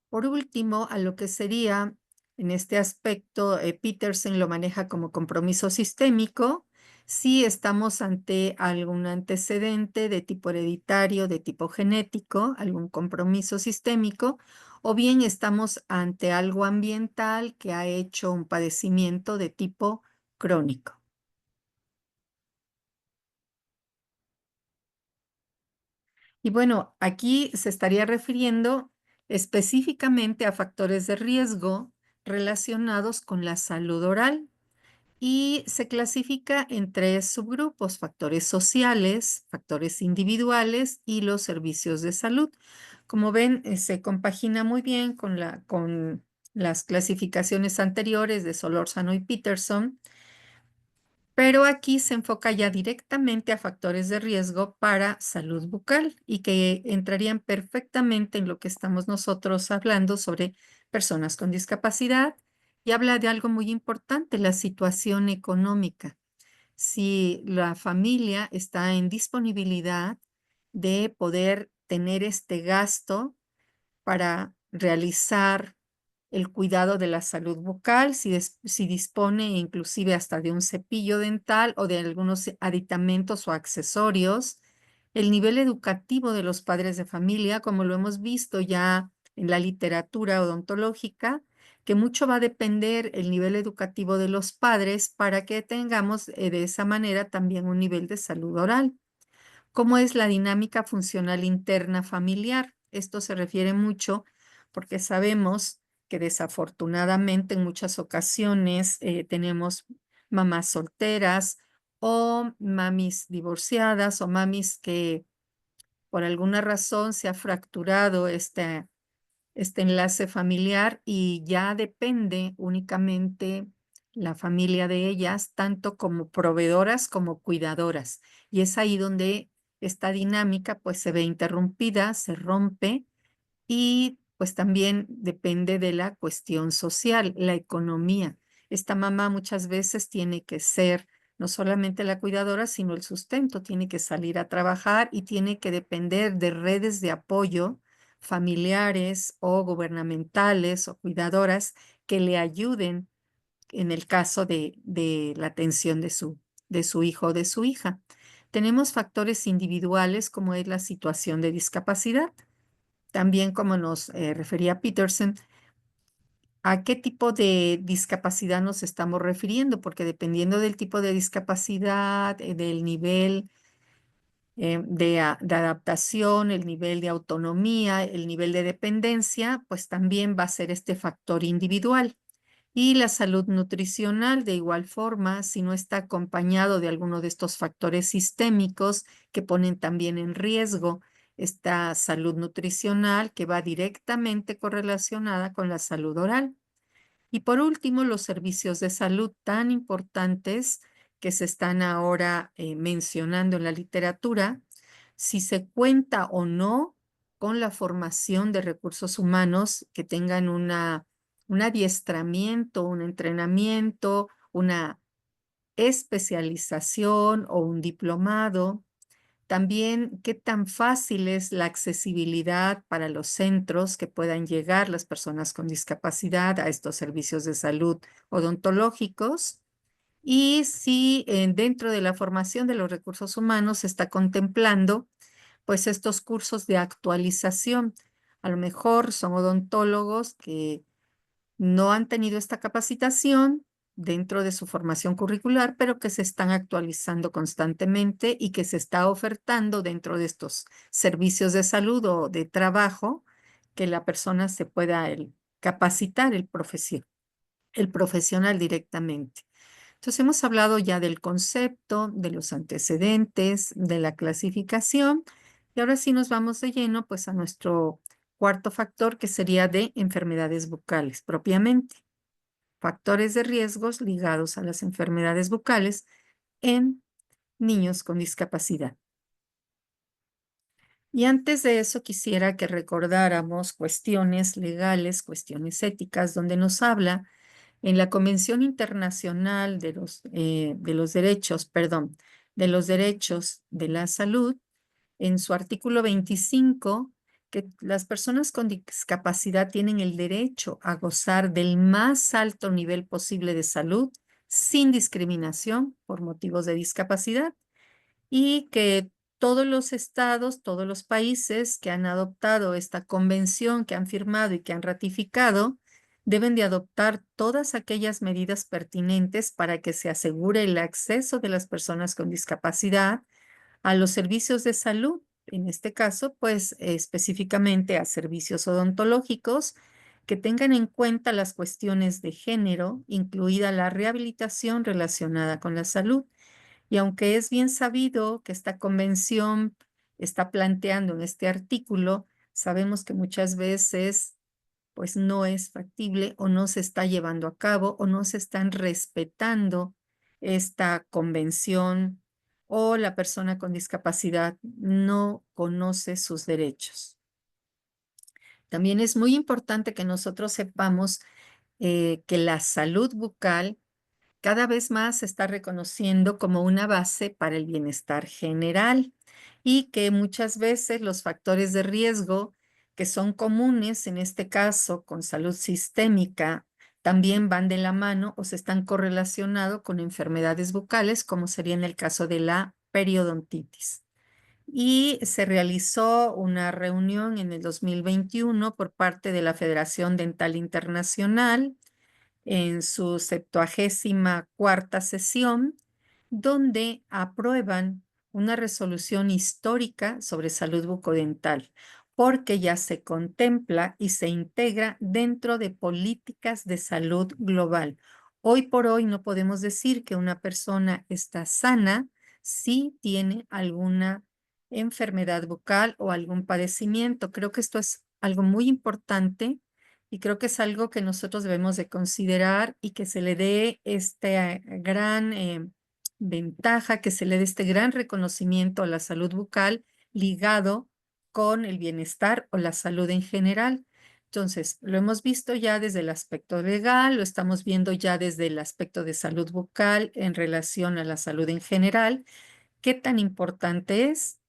por último, a lo que sería, en este aspecto, Peterson lo maneja como compromiso sistémico, si estamos ante algún antecedente de tipo hereditario, de tipo genético, algún compromiso sistémico, o bien estamos ante algo ambiental que ha hecho un padecimiento de tipo crónico. Y bueno, aquí se estaría refiriendo específicamente a factores de riesgo relacionados con la salud oral y se clasifica en 3 subgrupos: factores sociales, factores individuales y los servicios de salud. Como ven, se compagina muy bien con las clasificaciones anteriores de Solórzano y Peterson, pero aquí se enfoca ya directamente a factores de riesgo para salud bucal y que entrarían perfectamente en lo que estamos nosotros hablando sobre personas con discapacidad, y habla de algo muy importante, la situación económica. Si la familia está en disponibilidad de poder tener este gasto para realizar el cuidado de la salud bucal, si dispone inclusive hasta de un cepillo dental o de algunos aditamentos o accesorios, el nivel educativo de los padres de familia, como lo hemos visto ya en la literatura odontológica, que mucho va a depender el nivel educativo de los padres para que tengamos de esa manera también un nivel de salud oral. ¿Cómo es la dinámica funcional interna familiar? Esto se refiere mucho porque sabemos que desafortunadamente en muchas ocasiones tenemos mamás solteras o mamis divorciadas o mamis que por alguna razón se ha fracturado este este enlace familiar y ya depende únicamente la familia de ellas, tanto como proveedoras como cuidadoras. Y es ahí donde esta dinámica pues se ve interrumpida, se rompe y pues también depende de la cuestión social, la economía. Esta mamá muchas veces tiene que ser no solamente la cuidadora, sino el sustento, tiene que salir a trabajar y tiene que depender de redes de apoyo familiares o gubernamentales o cuidadoras que le ayuden en el caso de la atención de su hijo o de su hija. Tenemos factores individuales como es la situación de discapacidad. También, como nos refería Peterson, ¿a qué tipo de discapacidad nos estamos refiriendo? Porque dependiendo del tipo de discapacidad, del nivel de adaptación, el nivel de autonomía, el nivel de dependencia, pues también va a ser este factor individual. Y la salud nutricional, de igual forma, si no está acompañado de alguno de estos factores sistémicos que ponen también en riesgo esta salud nutricional que va directamente correlacionada con la salud oral. Y por último, los servicios de salud tan importantes que se están ahora mencionando en la literatura, si se cuenta o no con la formación de recursos humanos que tengan un adiestramiento, un entrenamiento, una especialización o un diplomado. También, qué tan fácil es la accesibilidad para los centros que puedan llegar las personas con discapacidad a estos servicios de salud odontológicos. Y si dentro de la formación de los recursos humanos se está contemplando pues estos cursos de actualización. A lo mejor son odontólogos que no han tenido esta capacitación dentro de su formación curricular, pero que se están actualizando constantemente y que se está ofertando dentro de estos servicios de salud o de trabajo que la persona se pueda capacitar el profesional directamente. Entonces hemos hablado ya del concepto, de los antecedentes, de la clasificación y ahora sí nos vamos de lleno pues a nuestro cuarto factor que sería de enfermedades bucales propiamente. Factores de riesgos ligados a las enfermedades bucales en niños con discapacidad. Y antes de eso quisiera que recordáramos cuestiones legales, cuestiones éticas, donde nos habla en la Convención Internacional de los Derechos, perdón, de los Derechos de la Salud, en su artículo 25, que las personas con discapacidad tienen el derecho a gozar del más alto nivel posible de salud sin discriminación por motivos de discapacidad y que todos los estados, todos los países que han adoptado esta convención, que han firmado y que han ratificado, deben de adoptar todas aquellas medidas pertinentes para que se asegure el acceso de las personas con discapacidad a los servicios de salud, en este caso, pues específicamente a servicios odontológicos que tengan en cuenta las cuestiones de género, incluida la rehabilitación relacionada con la salud. Y aunque es bien sabido que esta convención está planteando en este artículo, sabemos que muchas veces pues no es factible o no se está llevando a cabo o no se están respetando esta convención o la persona con discapacidad no conoce sus derechos. También es muy importante que nosotros sepamos que la salud bucal cada vez más se está reconociendo como una base para el bienestar general y que muchas veces los factores de riesgo que son comunes, en este caso con salud sistémica, también van de la mano o se están correlacionados con enfermedades bucales, como sería en el caso de la periodontitis. Y se realizó una reunión en el 2021 por parte de la Federación Dental Internacional, en su 74ª sesión, donde aprueban una resolución histórica sobre salud bucodental, porque ya se contempla y se integra dentro de políticas de salud global. Hoy por hoy no podemos decir que una persona está sana si tiene alguna enfermedad bucal o algún padecimiento. Creo que esto es algo muy importante y creo que es algo que nosotros debemos de considerar y que se le dé esta gran ventaja, que se le dé este gran reconocimiento a la salud bucal ligado con el bienestar o la salud en general. Entonces, lo hemos visto ya desde el aspecto legal, lo estamos viendo ya desde el aspecto de salud bucal en relación a la salud en general. ¿Qué tan importante es?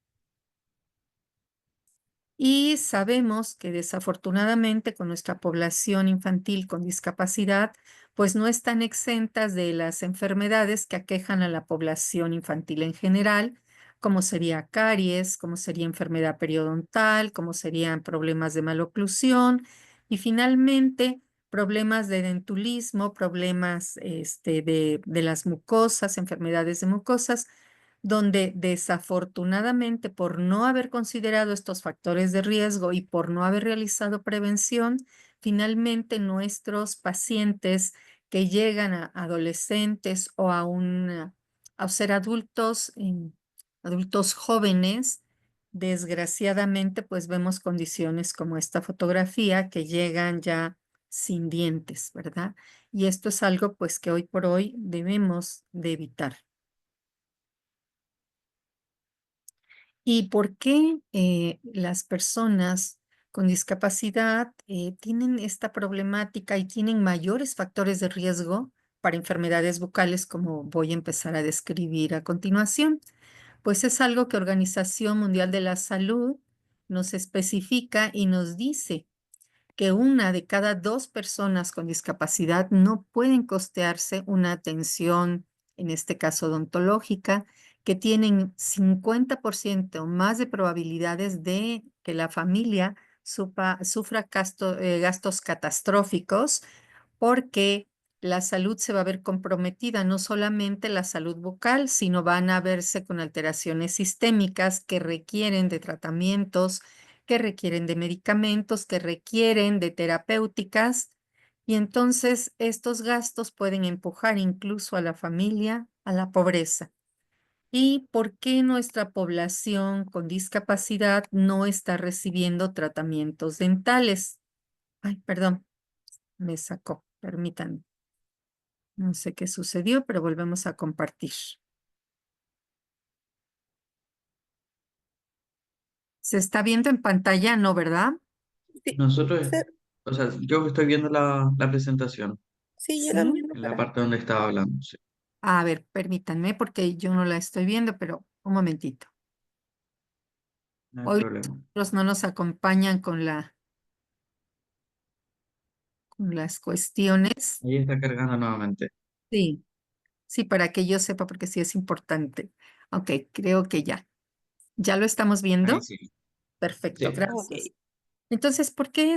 Y sabemos que desafortunadamente con nuestra población infantil con discapacidad, pues no están exentas de las enfermedades que aquejan a la población infantil en general, como sería caries, como sería enfermedad periodontal, como serían problemas de maloclusión y finalmente problemas de dentulismo, problemas de las mucosas, enfermedades de mucosas donde desafortunadamente por no haber considerado estos factores de riesgo y por no haber realizado prevención, finalmente nuestros pacientes que llegan a adolescentes o a ser adultos, adultos jóvenes, desgraciadamente pues vemos condiciones como esta fotografía que llegan ya sin dientes, ¿verdad? Y esto es algo pues que hoy por hoy debemos de evitar. ¿Y por qué las personas con discapacidad tienen esta problemática y tienen mayores factores de riesgo para enfermedades bucales, como voy a empezar a describir a continuación? Pues es algo que Organización Mundial de la Salud nos especifica y nos dice que una de cada dos personas con discapacidad no pueden costearse una atención, en este caso odontológica, que tienen 50% más de probabilidades de que la familia sufra gastos catastróficos porque la salud se va a ver comprometida, no solamente la salud bucal, sino van a verse con alteraciones sistémicas que requieren de tratamientos, que requieren de medicamentos, que requieren de terapéuticas. Y entonces estos gastos pueden empujar incluso a la familia a la pobreza. ¿Y por qué nuestra población con discapacidad no está recibiendo tratamientos dentales? Ay, perdón, me sacó, permítanme. No sé qué sucedió, pero volvemos a compartir. ¿Se está viendo en pantalla? No, ¿verdad? Sí, Nosotros, se- o sea, yo estoy viendo la presentación sí, yo Sí. también. en la parte donde estaba hablando, sí, A ver, permítanme porque yo no la estoy viendo, pero un momentito. no hay Hoy problema. los no nos acompañan con con las cuestiones. Ahí está cargando nuevamente. Sí, sí, para que yo sepa porque sí es importante. Ok, creo que ya. ¿Ya lo estamos Ahí viendo? sí. Perfecto, Sí. Ok. gracias. Entonces, ¿por qué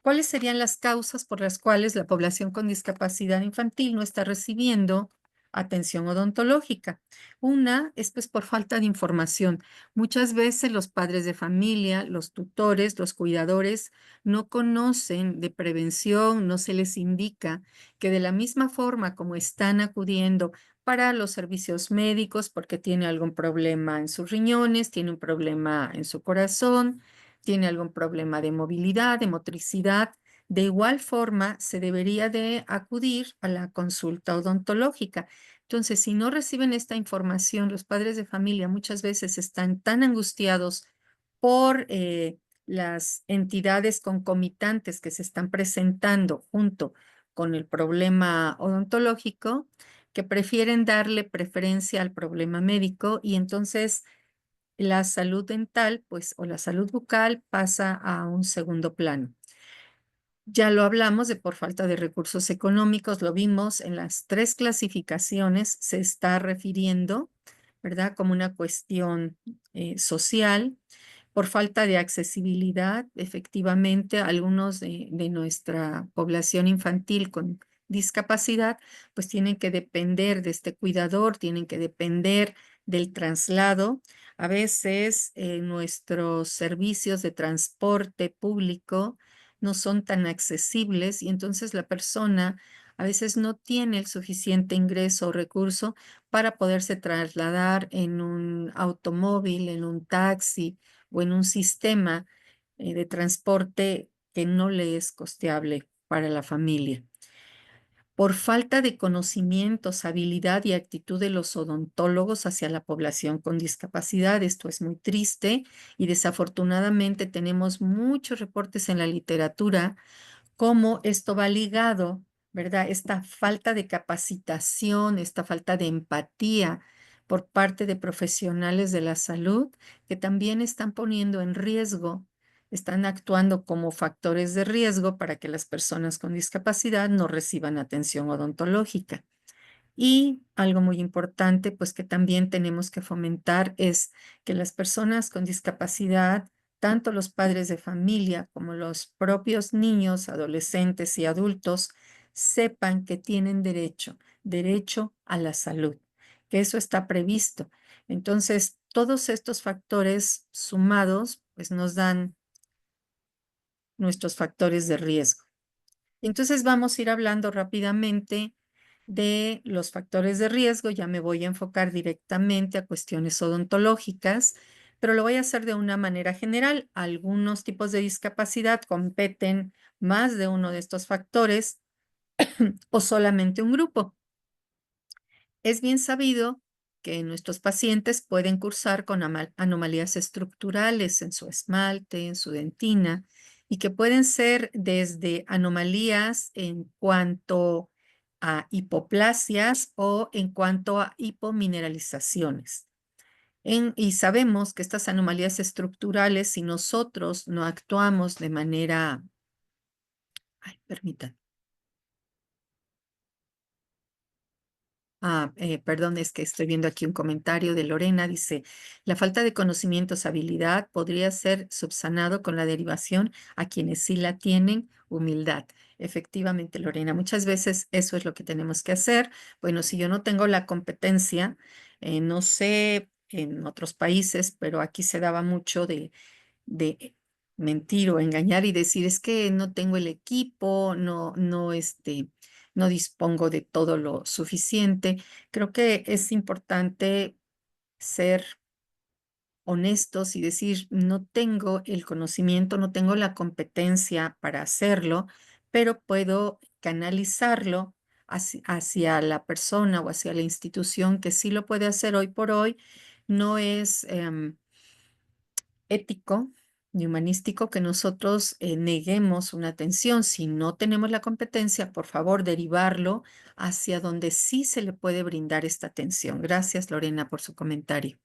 cuáles serían las causas por las cuales la población con discapacidad infantil no está recibiendo atención odontológica? Una es pues por falta de información. Muchas veces los padres de familia, los tutores, los cuidadores no conocen de prevención, no se les indica que de la misma forma como están acudiendo para los servicios médicos porque tiene algún problema en sus riñones, tiene un problema en su corazón, tiene algún problema de movilidad, de motricidad, de igual forma se debería de acudir a la consulta odontológica. Entonces, si no reciben esta información, los padres de familia muchas veces están tan angustiados por las entidades concomitantes que se están presentando junto con el problema odontológico, que prefieren darle preferencia al problema médico y entonces la salud dental, pues, o la salud bucal pasa a un segundo plano. Ya lo hablamos de por falta de recursos económicos, lo vimos en las tres clasificaciones, se está refiriendo, ¿verdad? Como una cuestión social. Por falta de accesibilidad, efectivamente, algunos de nuestra población infantil con discapacidad, pues tienen que depender de este cuidador, tienen que depender del traslado. A veces nuestros servicios de transporte público no son tan accesibles y entonces la persona a veces no tiene el suficiente ingreso o recurso para poderse trasladar en un automóvil, en un taxi o en un sistema de transporte que no le es costeable para la familia. Por falta de conocimientos, habilidad y actitud de los odontólogos hacia la población con discapacidad. Esto es muy triste y desafortunadamente tenemos muchos reportes en la literatura cómo esto va ligado, ¿verdad? Esta falta de capacitación, esta falta de empatía por parte de profesionales de la salud que también están poniendo en riesgo, están actuando como factores de riesgo para que las personas con discapacidad no reciban atención odontológica. Y algo muy importante, pues que también tenemos que fomentar es que las personas con discapacidad, tanto los padres de familia como los propios niños, adolescentes y adultos, sepan que tienen derecho a la salud, que eso está previsto. Entonces, todos estos factores sumados, pues nos dan nuestros factores de riesgo. Entonces vamos a ir hablando rápidamente de los factores de riesgo. Ya me voy a enfocar directamente a cuestiones odontológicas, pero lo voy a hacer de una manera general. Algunos tipos de discapacidad competen más de uno de estos factores o solamente un grupo. Es bien sabido que nuestros pacientes pueden cursar con anomalías estructurales en su esmalte, en su dentina, y que pueden ser desde anomalías en cuanto a hipoplasias o en cuanto a hipomineralizaciones. Y sabemos que estas anomalías estructurales, si nosotros no actuamos de manera... Ay, permítanme. Perdón, es que estoy viendo aquí un comentario de Lorena. Dice, la falta de conocimientos, habilidad podría ser subsanado con la derivación a quienes sí la tienen, humildad. Efectivamente, Lorena, muchas veces eso es lo que tenemos que hacer. Bueno, si yo no tengo la competencia, no sé en otros países, pero aquí se daba mucho de mentir o engañar y decir, es que no tengo el equipo, no dispongo de todo lo suficiente. Creo que es importante ser honestos y decir, no tengo el conocimiento, no tengo la competencia para hacerlo, pero puedo canalizarlo hacia la persona o hacia la institución que sí lo puede hacer hoy por hoy. No es ético ni humanístico que nosotros neguemos una atención. Si no tenemos la competencia, por favor, derivarlo hacia donde sí se le puede brindar esta atención. Gracias, Lorena, por su comentario.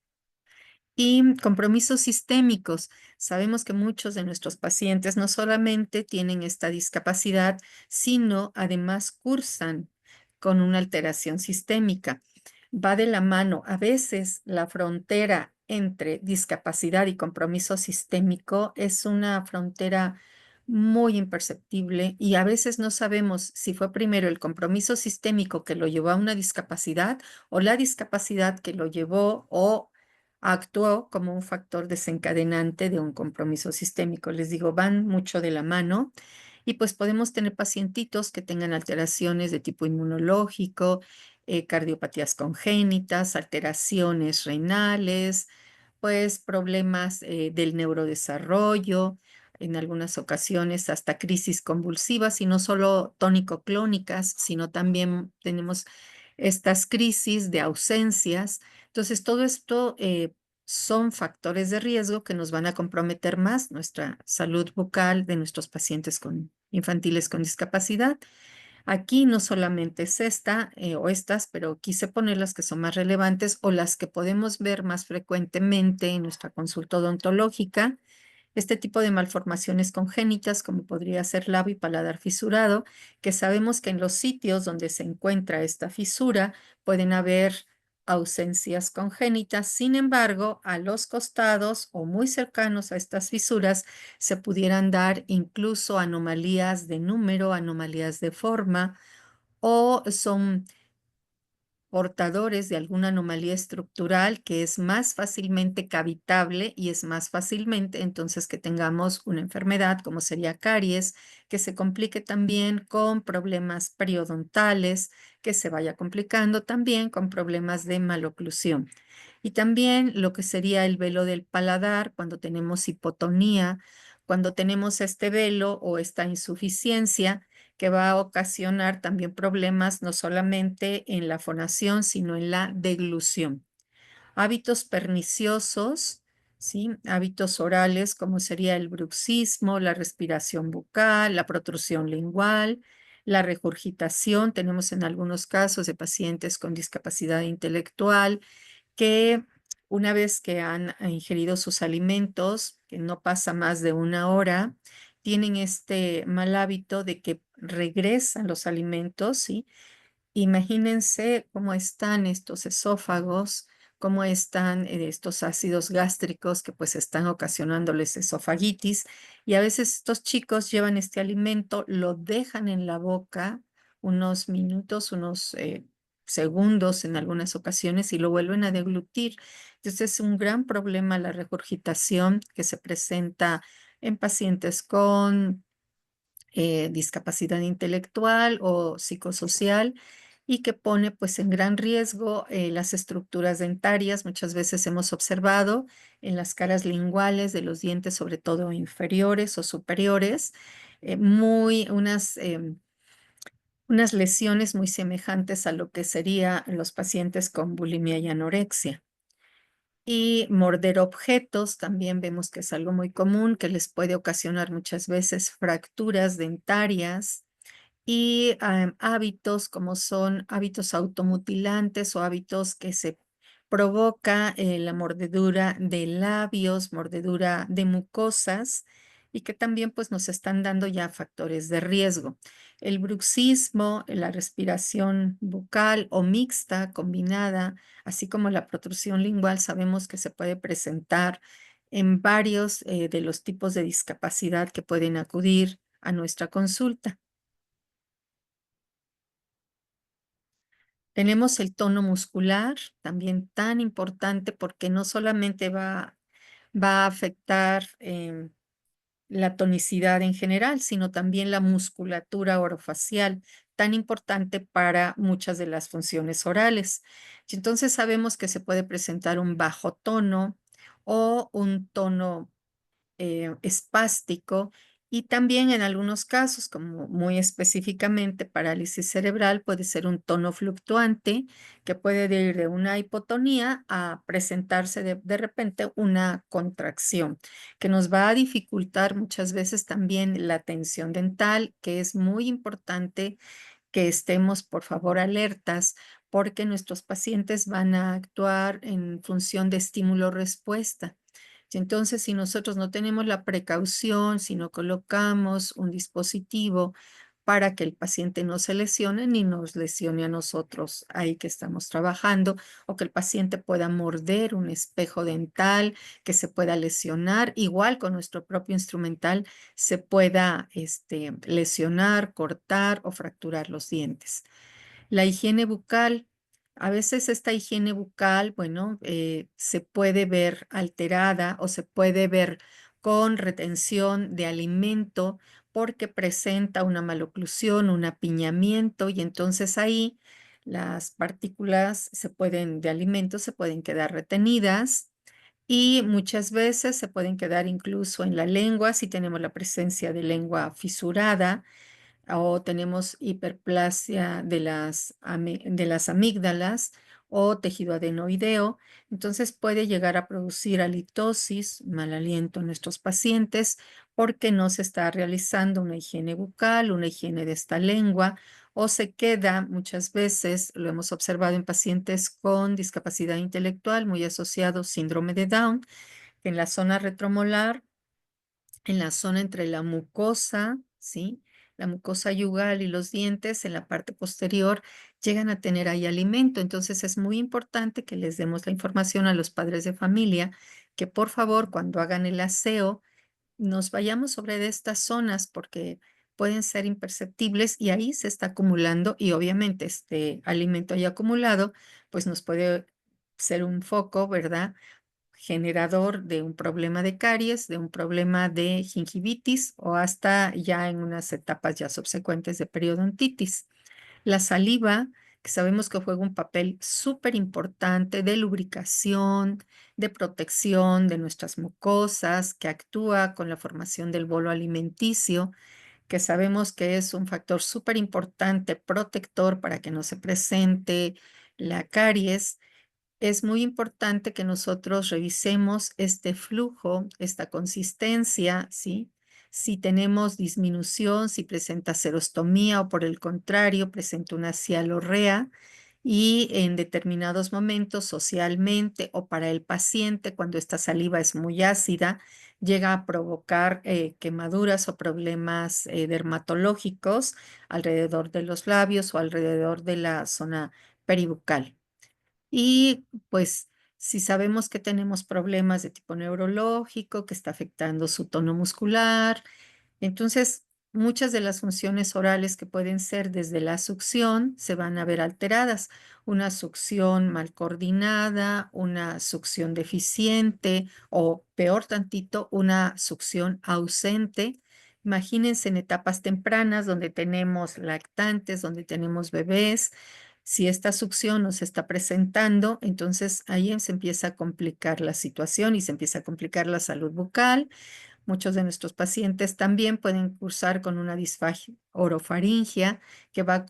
Y compromisos sistémicos. Sabemos que muchos de nuestros pacientes no solamente tienen esta discapacidad, sino además cursan con una alteración sistémica. Va de la mano. A veces la frontera entre discapacidad y compromiso sistémico es una frontera muy imperceptible y a veces no sabemos si fue primero el compromiso sistémico que lo llevó a una discapacidad o la discapacidad que lo llevó o actuó como un factor desencadenante de un compromiso sistémico. Les digo, van mucho de la mano y pues podemos tener pacientitos que tengan alteraciones de tipo inmunológico, cardiopatías congénitas, alteraciones renales, pues problemas del neurodesarrollo, en algunas ocasiones hasta crisis convulsivas y no solo tónico-clónicas, sino también tenemos estas crisis de ausencias. Entonces, todo esto son factores de riesgo que nos van a comprometer más nuestra salud bucal de nuestros pacientes infantiles con discapacidad. Aquí no solamente es esta o estas, pero quise poner las que son más relevantes o las que podemos ver más frecuentemente en nuestra consulta odontológica. Este tipo de malformaciones congénitas, como podría ser labio y paladar fisurado, que sabemos que en los sitios donde se encuentra esta fisura pueden haber ausencias congénitas. Sin embargo, a los costados o muy cercanos a estas fisuras se pudieran dar incluso anomalías de número, anomalías de forma o son portadores de alguna anomalía estructural que es más fácilmente cavitable y es más fácilmente entonces que tengamos una enfermedad como sería caries, que se complique también con problemas periodontales, que se vaya complicando también con problemas de maloclusión. Y también lo que sería el velo del paladar cuando tenemos hipotonía, cuando tenemos este velo o esta insuficiencia que va a ocasionar también problemas no solamente en la fonación, sino en la deglución. Hábitos perniciosos, ¿sí? Hábitos orales como sería el bruxismo, la respiración bucal, la protrusión lingual, la regurgitación. Tenemos en algunos casos de pacientes con discapacidad intelectual que una vez que han ingerido sus alimentos, que no pasa más de 1 hora, tienen este mal hábito de que regresan los alimentos, ¿sí? Imagínense cómo están estos esófagos, cómo están estos ácidos gástricos que pues están ocasionándoles esofagitis, y a veces estos chicos llevan este alimento, lo dejan en la boca unos minutos, unos segundos en algunas ocasiones y lo vuelven a deglutir. Entonces es un gran problema la regurgitación que se presenta en pacientes con discapacidad intelectual o psicosocial y que pone pues en gran riesgo las estructuras dentarias. Muchas veces hemos observado en las caras linguales de los dientes, sobre todo inferiores o superiores, unas lesiones muy semejantes a lo que serían los pacientes con bulimia y anorexia. Y morder objetos también vemos que es algo muy común, que les puede ocasionar muchas veces fracturas dentarias y hábitos como son hábitos automutilantes o hábitos que se provoca la mordedura de labios, mordedura de mucosas y que también pues nos están dando ya factores de riesgo. El bruxismo, la respiración bucal o mixta combinada, así como la protrusión lingual, sabemos que se puede presentar en varios de los tipos de discapacidad que pueden acudir a nuestra consulta. Tenemos el tono muscular, también tan importante porque no solamente va a afectar la tonicidad en general, sino también la musculatura orofacial, tan importante para muchas de las funciones orales. Y entonces sabemos que se puede presentar un bajo tono o un tono espástico y también en algunos casos, como muy específicamente parálisis cerebral, puede ser un tono fluctuante que puede ir de una hipotonía a presentarse de repente una contracción que nos va a dificultar muchas veces también la tensión dental, que es muy importante que estemos, por favor, alertas porque nuestros pacientes van a actuar en función de estímulo-respuesta. Y entonces, si nosotros no tenemos la precaución, si no colocamos un dispositivo para que el paciente no se lesione ni nos lesione a nosotros ahí que estamos trabajando, o que el paciente pueda morder un espejo dental, que se pueda lesionar, igual con nuestro propio instrumental se pueda lesionar, cortar o fracturar los dientes. La higiene bucal. A veces esta higiene bucal, bueno, se puede ver alterada o se puede ver con retención de alimento porque presenta una maloclusión, un apiñamiento y entonces ahí las partículas de alimento se pueden quedar retenidas y muchas veces se pueden quedar incluso en la lengua si tenemos la presencia de lengua fisurada o tenemos hiperplasia de las amígdalas o tejido adenoideo. Entonces puede llegar a producir halitosis, mal aliento en nuestros pacientes porque no se está realizando una higiene bucal, una higiene de esta lengua o se queda muchas veces, lo hemos observado en pacientes con discapacidad intelectual muy asociado síndrome de Down, que en la zona retromolar, en la zona entre la mucosa, ¿sí? La mucosa yugal y los dientes en la parte posterior llegan a tener ahí alimento. Entonces es muy importante que les demos la información a los padres de familia que por favor cuando hagan el aseo nos vayamos sobre de estas zonas porque pueden ser imperceptibles y ahí se está acumulando y obviamente este alimento ahí acumulado pues nos puede ser un foco, ¿verdad? Generador de un problema de caries, de un problema de gingivitis o hasta ya en unas etapas ya subsecuentes de periodontitis. La saliva que sabemos que juega un papel súper importante de lubricación, de protección de nuestras mucosas, que actúa con la formación del bolo alimenticio, que sabemos que es un factor súper importante protector para que no se presente la caries. Es muy importante que nosotros revisemos este flujo, esta consistencia, ¿sí? Si tenemos disminución, si presenta serostomía o por el contrario, presenta una cialorrea y en determinados momentos socialmente o para el paciente, cuando esta saliva es muy ácida, llega a provocar quemaduras o problemas dermatológicos alrededor de los labios o alrededor de la zona peribucal. Y pues si sabemos que tenemos problemas de tipo neurológico, que está afectando su tono muscular, entonces muchas de las funciones orales que pueden ser desde la succión se van a ver alteradas. Una succión mal coordinada, una succión deficiente o peor tantito, una succión ausente. Imagínense en etapas tempranas donde tenemos lactantes, donde tenemos bebés. Si esta succión nos está presentando, entonces ahí se empieza a complicar la situación y se empieza a complicar la salud bucal. Muchos de nuestros pacientes también pueden cursar con una disfagia orofaringia que va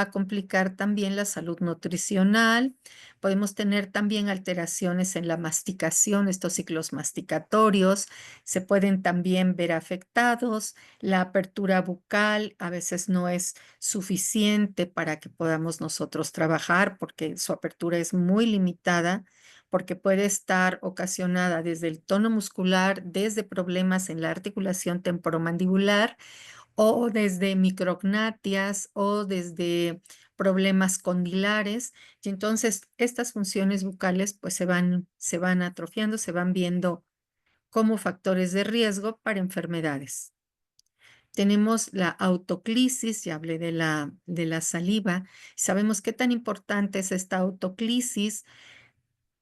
a complicar también la salud nutricional. Podemos tener también alteraciones en la masticación, estos ciclos masticatorios se pueden también ver afectados. La apertura bucal a veces no es suficiente para que podamos nosotros trabajar porque su apertura es muy limitada, porque puede estar ocasionada desde el tono muscular, desde problemas en la articulación temporomandibular o desde micrognatias o desde problemas condilares. Y entonces estas funciones bucales pues se van atrofiando, se van viendo como factores de riesgo para enfermedades. Tenemos la autoclisis, ya hablé de la saliva. Sabemos qué tan importante es esta autoclisis,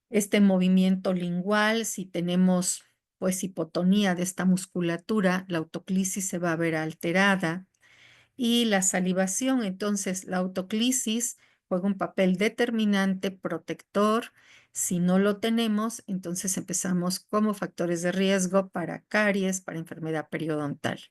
este movimiento lingual. Si tenemos pues hipotonía de esta musculatura, la autoclisis se va a ver alterada. Y la salivación, entonces la autoclisis juega un papel determinante, protector. Si no lo tenemos, entonces empezamos como factores de riesgo para caries, para enfermedad periodontal.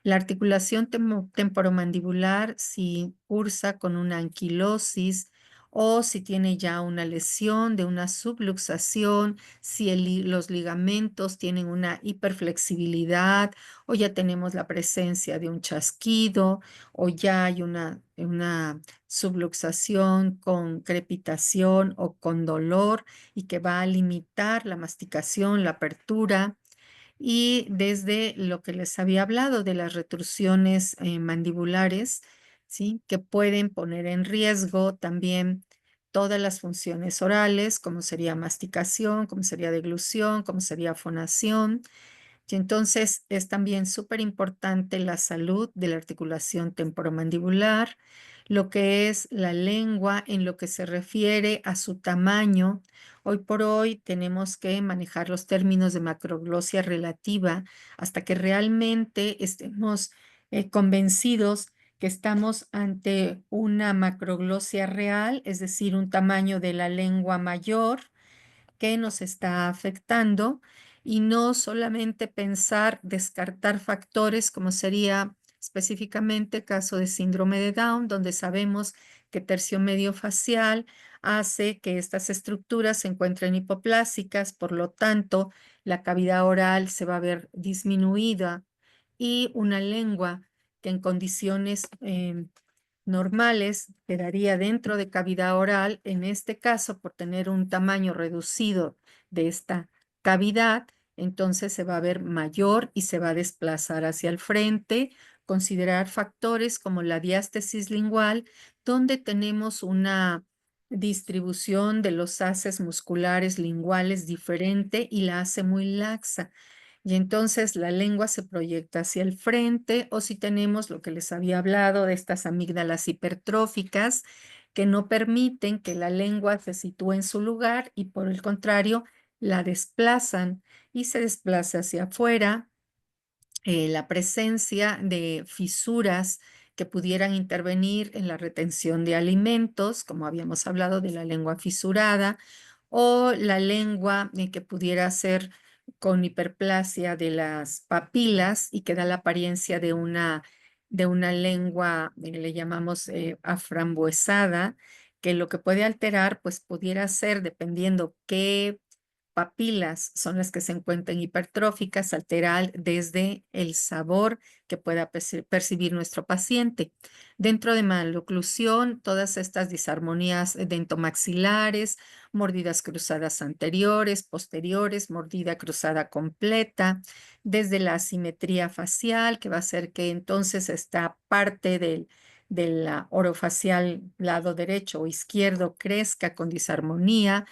La articulación temporomandibular, si cursa con una anquilosis o si tiene ya una lesión de una subluxación, si los ligamentos tienen una hiperflexibilidad o ya tenemos la presencia de un chasquido o ya hay una subluxación con crepitación o con dolor y que va a limitar la masticación, la apertura. Y desde lo que les había hablado de las retrusiones mandibulares, ¿sí? Que pueden poner en riesgo también todas las funciones orales, como sería masticación, como sería deglución, como sería fonación. Y entonces es también súper importante la salud de la articulación temporomandibular, lo que es la lengua en lo que se refiere a su tamaño. Hoy por hoy tenemos que manejar los términos de macroglosia relativa hasta que realmente estemos convencidos que estamos ante una macroglosia real, es decir, un tamaño de la lengua mayor que nos está afectando y no solamente pensar, descartar factores como sería específicamente caso de síndrome de Down, donde sabemos que tercio medio facial hace que estas estructuras se encuentren hipoplásicas, por lo tanto, la cavidad oral se va a ver disminuida y una lengua que en condiciones normales quedaría dentro de cavidad oral, en este caso por tener un tamaño reducido de esta cavidad, entonces se va a ver mayor y se va a desplazar hacia el frente. Considerar factores como la diástesis lingual, donde tenemos una distribución de los haces musculares linguales diferente y la hace muy laxa. Y entonces la lengua se proyecta hacia el frente, o si tenemos lo que les había hablado de estas amígdalas hipertróficas que no permiten que la lengua se sitúe en su lugar y por el contrario la desplazan y se desplaza hacia afuera. La presencia de fisuras que pudieran intervenir en la retención de alimentos, como habíamos hablado de la lengua fisurada, o la lengua que pudiera ser con hiperplasia de las papilas y que da la apariencia de una lengua, le llamamos aframbuesada, que lo que puede alterar, pues pudiera ser, dependiendo qué papilas son las que se encuentran hipertróficas, alterar desde el sabor que pueda percibir nuestro paciente. Dentro de maloclusión, todas estas disarmonías dentomaxilares, mordidas cruzadas anteriores, posteriores, mordida cruzada completa, desde la asimetría facial, que va a hacer que entonces esta parte de la orofacial lado derecho o izquierdo crezca con disarmonía,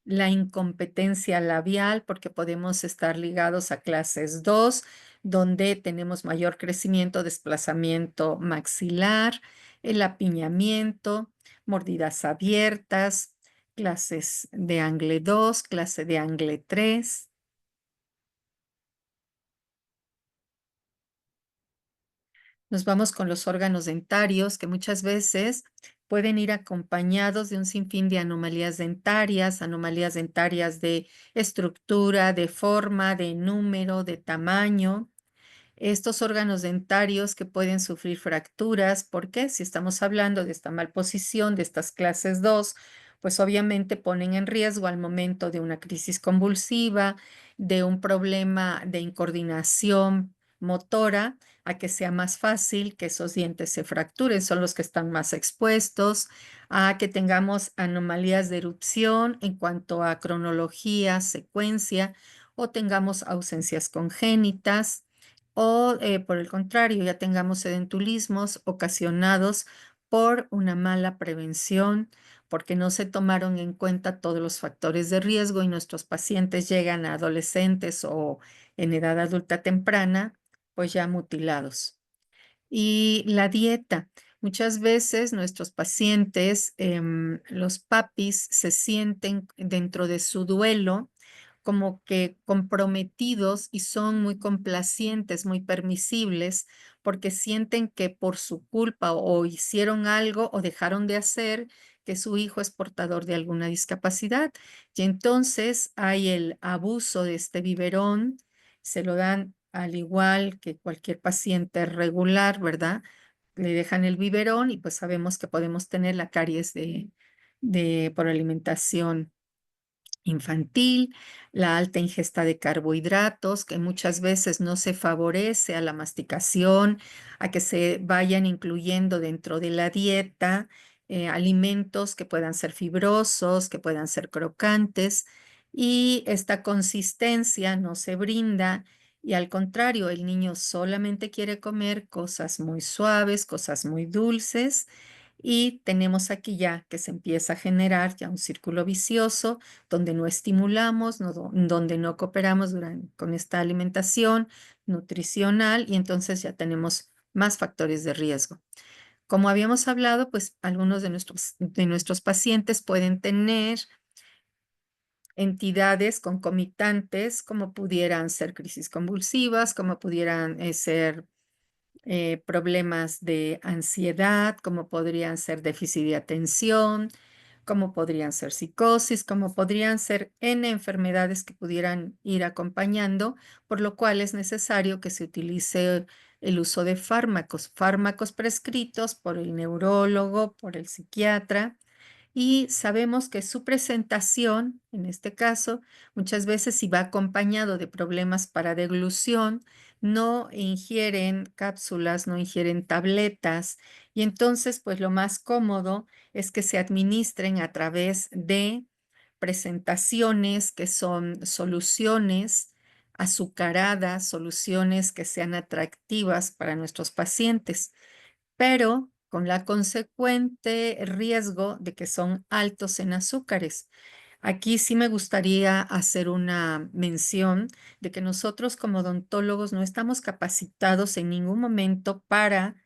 la incompetencia labial, porque podemos estar ligados a clases 2, donde tenemos mayor crecimiento, desplazamiento maxilar, el apiñamiento, mordidas abiertas, clases de angle 2, clase de angle 3. Nos vamos con los órganos dentarios, que muchas veces pueden ir acompañados de un sinfín de anomalías dentarias de estructura, de forma, de número, de tamaño. Estos órganos dentarios que pueden sufrir fracturas, porque si estamos hablando de esta malposición, de estas clases 2, pues obviamente ponen en riesgo al momento de una crisis convulsiva, de un problema de incoordinación motora, a que sea más fácil que esos dientes se fracturen, son los que están más expuestos, a que tengamos anomalías de erupción en cuanto a cronología, secuencia, o tengamos ausencias congénitas o por el contrario, ya tengamos edentulismos ocasionados por una mala prevención, porque no se tomaron en cuenta todos los factores de riesgo y nuestros pacientes llegan a adolescentes o en edad adulta temprana, pues ya mutilados. Y la dieta. Muchas veces nuestros pacientes, los papis, se sienten dentro de su duelo como que comprometidos y son muy complacientes, muy permisibles, porque sienten que por su culpa o hicieron algo o dejaron de hacer, que su hijo es portador de alguna discapacidad. Y entonces hay el abuso de este biberón, se lo dan al igual que cualquier paciente regular, ¿verdad? Le dejan el biberón y pues sabemos que podemos tener la caries por alimentación infantil, la alta ingesta de carbohidratos, que muchas veces no se favorece a la masticación, a que se vayan incluyendo dentro de la dieta alimentos que puedan ser fibrosos, que puedan ser crocantes, y esta consistencia no se brinda. Y al contrario, el niño solamente quiere comer cosas muy suaves, cosas muy dulces, y tenemos aquí ya que se empieza a generar ya un círculo vicioso donde no estimulamos, donde no cooperamos con esta alimentación nutricional y entonces ya tenemos más factores de riesgo. Como habíamos hablado, pues algunos de nuestros pacientes pueden tener entidades concomitantes como pudieran ser crisis convulsivas, como pudieran ser problemas de ansiedad, como podrían ser déficit de atención, como podrían ser psicosis, como podrían ser N enfermedades que pudieran ir acompañando, por lo cual es necesario que se utilice el uso de fármacos prescritos por el neurólogo, por el psiquiatra, y sabemos que su presentación, en este caso, muchas veces si va acompañado de problemas para deglución, no ingieren cápsulas, no ingieren tabletas, y entonces pues lo más cómodo es que se administren a través de presentaciones que son soluciones azucaradas, soluciones que sean atractivas para nuestros pacientes, pero con la consecuente riesgo de que son altos en azúcares. Aquí sí me gustaría hacer una mención de que nosotros como odontólogos no estamos capacitados en ningún momento para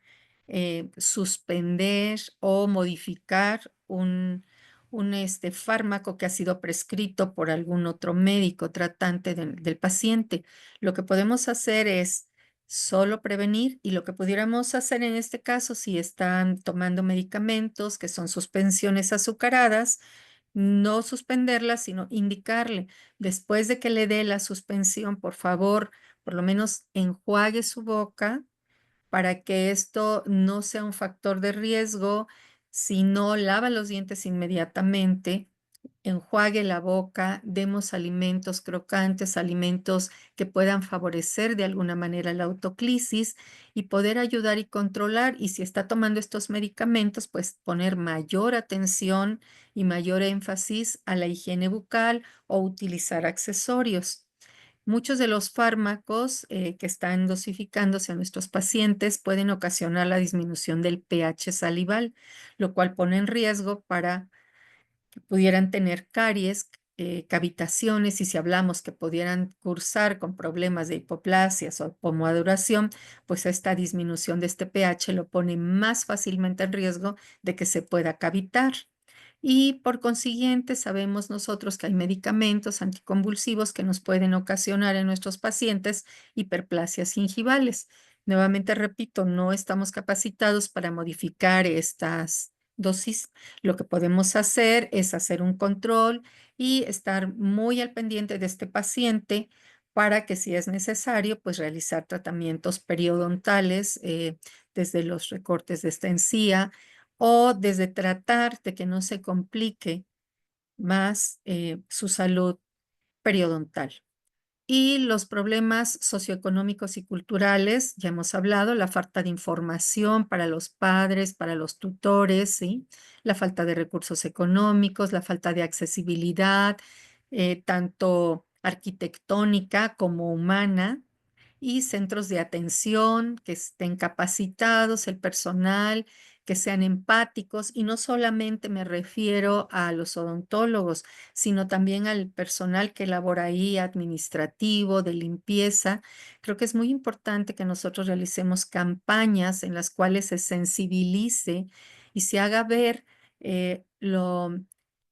suspender o modificar un fármaco que ha sido prescrito por algún otro médico tratante del paciente. Lo que podemos hacer es solo prevenir, y lo que pudiéramos hacer en este caso, si están tomando medicamentos que son suspensiones azucaradas, no suspenderlas, sino indicarle, después de que le dé la suspensión, por favor, por lo menos enjuague su boca para que esto no sea un factor de riesgo. Si no lava los dientes inmediatamente, enjuague la boca, demos alimentos crocantes, alimentos que puedan favorecer de alguna manera la autoclisis y poder ayudar y controlar. Y si está tomando estos medicamentos, pues poner mayor atención y mayor énfasis a la higiene bucal o utilizar accesorios. Muchos de los fármacos que están dosificándose a nuestros pacientes pueden ocasionar la disminución del pH salival, lo cual pone en riesgo para que pudieran tener caries, cavitaciones, y si hablamos que pudieran cursar con problemas de hipoplasias o pomoaduración, pues esta disminución de este pH lo pone más fácilmente en riesgo de que se pueda cavitar. Y por consiguiente, sabemos nosotros que hay medicamentos anticonvulsivos que nos pueden ocasionar en nuestros pacientes hiperplasias gingivales. Nuevamente repito, no estamos capacitados para modificar estas dosis. Lo que podemos hacer es hacer un control y estar muy al pendiente de este paciente para que, si es necesario, pues realizar tratamientos periodontales, desde los recortes de esta encía, o desde tratar de que no se complique más su salud periodontal. Y los problemas socioeconómicos y culturales, ya hemos hablado, la falta de información para los padres, para los tutores, ¿sí? La falta de recursos económicos, la falta de accesibilidad, tanto arquitectónica como humana, y centros de atención que estén capacitados, el personal, que sean empáticos, y no solamente me refiero a los odontólogos, sino también al personal que labora ahí, administrativo, de limpieza. Creo que es muy importante que nosotros realicemos campañas en las cuales se sensibilice y se haga ver lo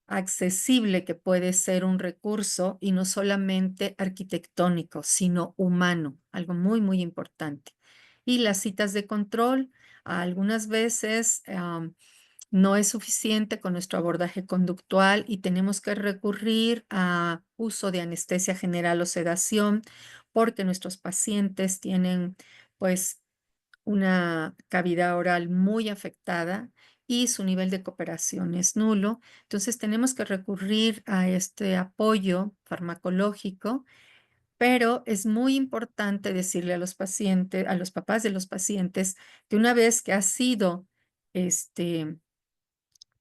accesible que puede ser un recurso, y no solamente arquitectónico, sino humano, algo muy, muy importante. Y las citas de control, algunas veces no es suficiente con nuestro abordaje conductual y tenemos que recurrir a uso de anestesia general o sedación, porque nuestros pacientes tienen, pues, una cavidad oral muy afectada y su nivel de cooperación es nulo. Entonces tenemos que recurrir a este apoyo farmacológico, pero es muy importante decirle a los pacientes, a los papás de los pacientes, que una vez que ha sido este,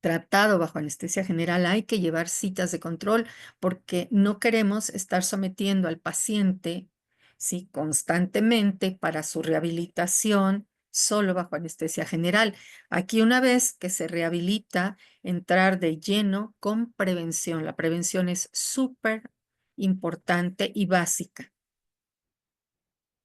tratado bajo anestesia general, hay que llevar citas de control, porque no queremos estar sometiendo al paciente, ¿sí?, constantemente para su rehabilitación solo bajo anestesia general. Aquí, una vez que se rehabilita, entrar de lleno con prevención. La prevención es súper importante y básica.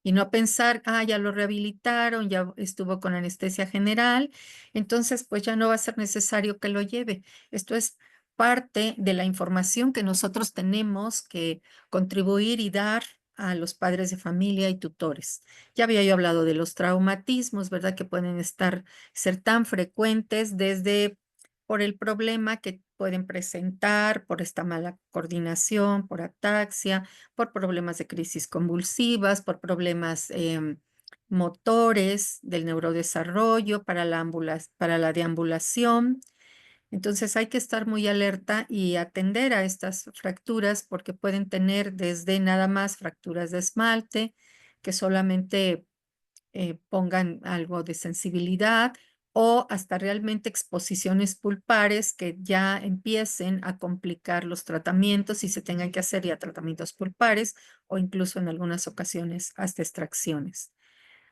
Y no pensar, ya lo rehabilitaron, ya estuvo con anestesia general, entonces pues ya no va a ser necesario que lo lleve. Esto es parte de la información que nosotros tenemos que contribuir y dar a los padres de familia y tutores. Ya había yo hablado de los traumatismos, ¿verdad? Que pueden ser tan frecuentes, desde por el problema que pueden presentar, por esta mala coordinación, por ataxia, por problemas de crisis convulsivas, por problemas motores del neurodesarrollo, para la deambulación. Entonces hay que estar muy alerta y atender a estas fracturas, porque pueden tener desde nada más fracturas de esmalte, que solamente pongan algo de sensibilidad, o hasta realmente exposiciones pulpares que ya empiecen a complicar los tratamientos y se tengan que hacer ya tratamientos pulpares, o incluso en algunas ocasiones hasta extracciones.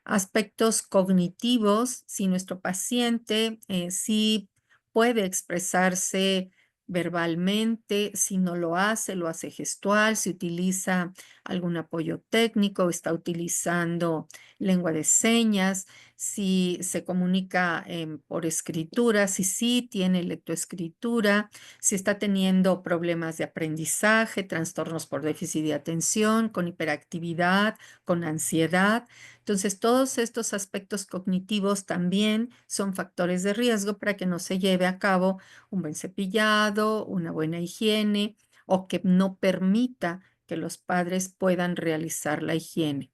Aspectos cognitivos, si nuestro paciente sí puede expresarse verbalmente, si no lo hace gestual, si utiliza algún apoyo técnico, está utilizando lengua de señas, si se comunica por escritura, si sí tiene lectoescritura, si está teniendo problemas de aprendizaje, trastornos por déficit de atención, con hiperactividad, con ansiedad. Entonces, todos estos aspectos cognitivos también son factores de riesgo para que no se lleve a cabo un buen cepillado, una buena higiene o que no permita que los padres puedan realizar la higiene.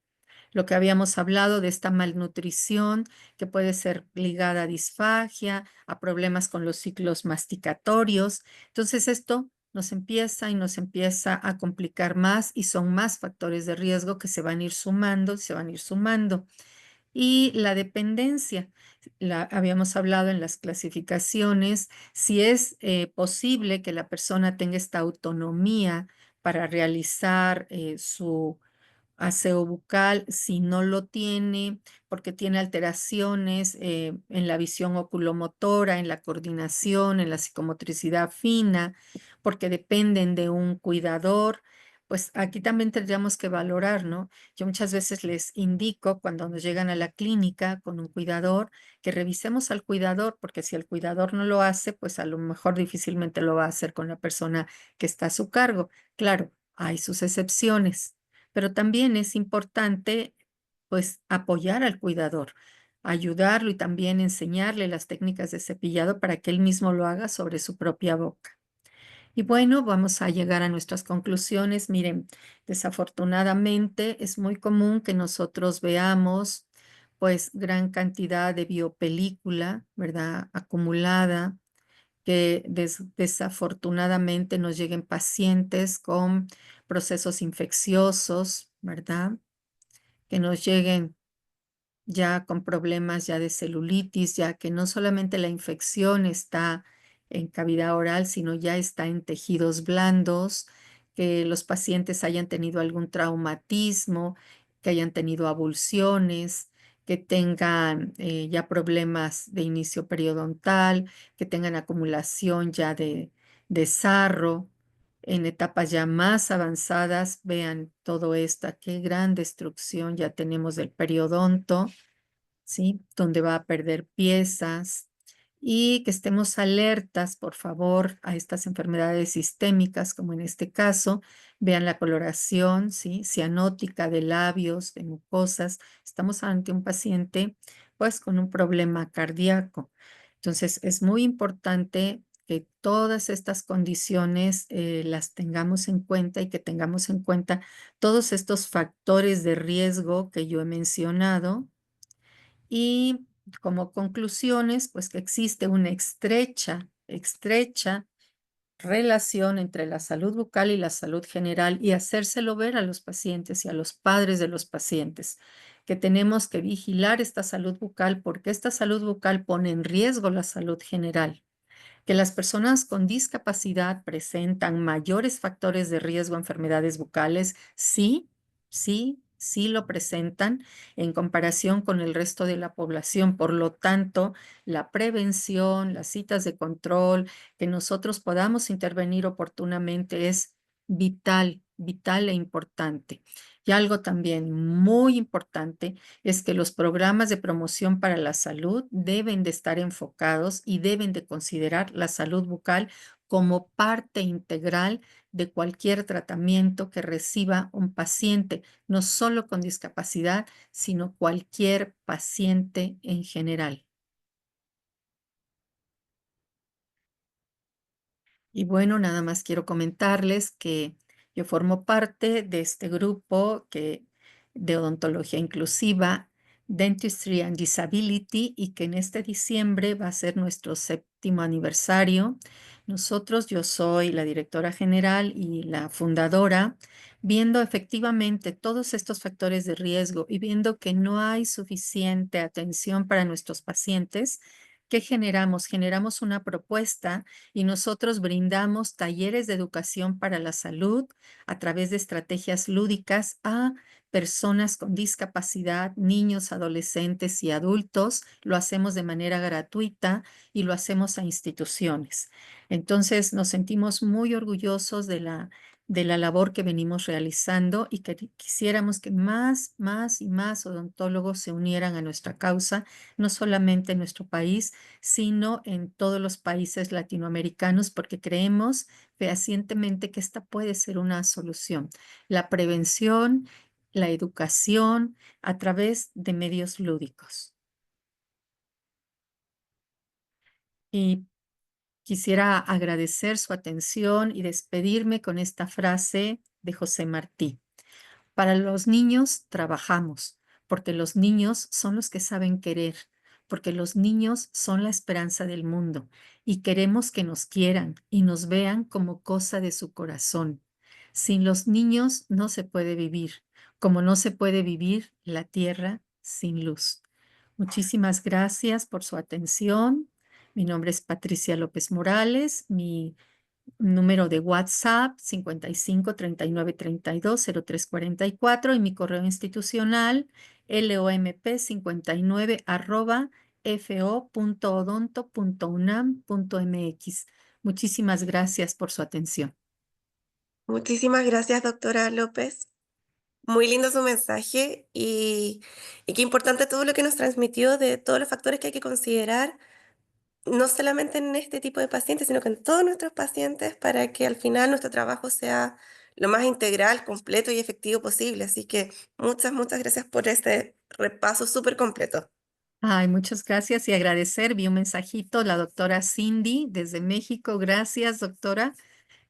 Lo que habíamos hablado de esta malnutrición que puede ser ligada a disfagia, a problemas con los ciclos masticatorios. Entonces esto nos empieza a complicar más y son más factores de riesgo que se van a ir sumando, se van a ir sumando. Y la dependencia, habíamos hablado en las clasificaciones, si es posible que la persona tenga esta autonomía para realizar su aseo bucal, si no lo tiene, porque tiene alteraciones en la visión oculomotora, en la coordinación, en la psicomotricidad fina, porque dependen de un cuidador, pues aquí también tendríamos que valorar, ¿no? Yo muchas veces les indico cuando nos llegan a la clínica con un cuidador que revisemos al cuidador, porque si el cuidador no lo hace, pues a lo mejor difícilmente lo va a hacer con la persona que está a su cargo. Claro, hay sus excepciones, pero también es importante, pues, apoyar al cuidador, ayudarlo y también enseñarle las técnicas de cepillado para que él mismo lo haga sobre su propia boca. Y bueno, vamos a llegar a nuestras conclusiones. Miren, desafortunadamente es muy común que nosotros veamos pues gran cantidad de biopelícula, ¿verdad? Acumulada, que desafortunadamente nos lleguen pacientes con procesos infecciosos, ¿verdad? Que nos lleguen ya con problemas ya de celulitis, ya que no solamente la infección está en cavidad oral, sino ya está en tejidos blandos, que los pacientes hayan tenido algún traumatismo, que hayan tenido avulsiones, que tengan ya problemas de inicio periodontal, que tengan acumulación ya de sarro. En etapas ya más avanzadas, vean todo esto, qué gran destrucción ya tenemos del periodonto, ¿sí? Donde va a perder piezas y que estemos alertas, por favor, a estas enfermedades sistémicas, como en este caso, vean la coloración, ¿sí? Cianótica de labios, de mucosas. Estamos ante un paciente, pues, con un problema cardíaco. Entonces, es muy importante que todas estas condiciones las tengamos en cuenta y que tengamos en cuenta todos estos factores de riesgo que yo he mencionado. Y como conclusiones, pues que existe una estrecha relación entre la salud bucal y la salud general y hacérselo ver a los pacientes y a los padres de los pacientes, que tenemos que vigilar esta salud bucal porque esta salud bucal pone en riesgo la salud general, que las personas con discapacidad presentan mayores factores de riesgo a enfermedades bucales, sí, sí lo presentan en comparación con el resto de la población. Por lo tanto, la prevención, las citas de control, que nosotros podamos intervenir oportunamente es vital, vital e importante. Y algo también muy importante es que los programas de promoción para la salud deben de estar enfocados y deben de considerar la salud bucal como parte integral de cualquier tratamiento que reciba un paciente, no solo con discapacidad, sino cualquier paciente en general. Y bueno, nada más quiero comentarles que yo formo parte de este grupo de odontología inclusiva, Dentistry and Disability, y que en este diciembre va a ser nuestro 7º aniversario. Yo soy la directora general y la fundadora, viendo efectivamente todos estos factores de riesgo y viendo que no hay suficiente atención para nuestros pacientes. ¿Qué generamos? Generamos una propuesta y nosotros brindamos talleres de educación para la salud a través de estrategias lúdicas a personas con discapacidad, niños, adolescentes y adultos. Lo hacemos de manera gratuita y lo hacemos a instituciones. Entonces, nos sentimos muy orgullosos de de la labor que venimos realizando y que quisiéramos que más y más odontólogos se unieran a nuestra causa, no solamente en nuestro país, sino en todos los países latinoamericanos, porque creemos fehacientemente que esta puede ser una solución. La prevención, la educación a través de medios lúdicos. Y quisiera agradecer su atención y despedirme con esta frase de José Martí. Para los niños trabajamos, porque los niños son los que saben querer, porque los niños son la esperanza del mundo y queremos que nos quieran y nos vean como cosa de su corazón. Sin los niños no se puede vivir, como no se puede vivir la tierra sin luz. Muchísimas gracias por su atención. Mi nombre es Patricia López Morales. Mi número de WhatsApp 55 39 32 03 44 y mi correo institucional lomp59@fo.odonto.unam.mx. Muchísimas gracias por su atención. Muchísimas gracias, doctora López. Muy lindo su mensaje y qué importante todo lo que nos transmitió de todos los factores que hay que considerar, no solamente en este tipo de pacientes, sino que en todos nuestros pacientes para que al final nuestro trabajo sea lo más integral, completo y efectivo posible. Así que muchas gracias por este repaso súper completo. Ay, muchas gracias y agradecer. Vi un mensajito, la doctora Cindy desde México. Gracias, doctora,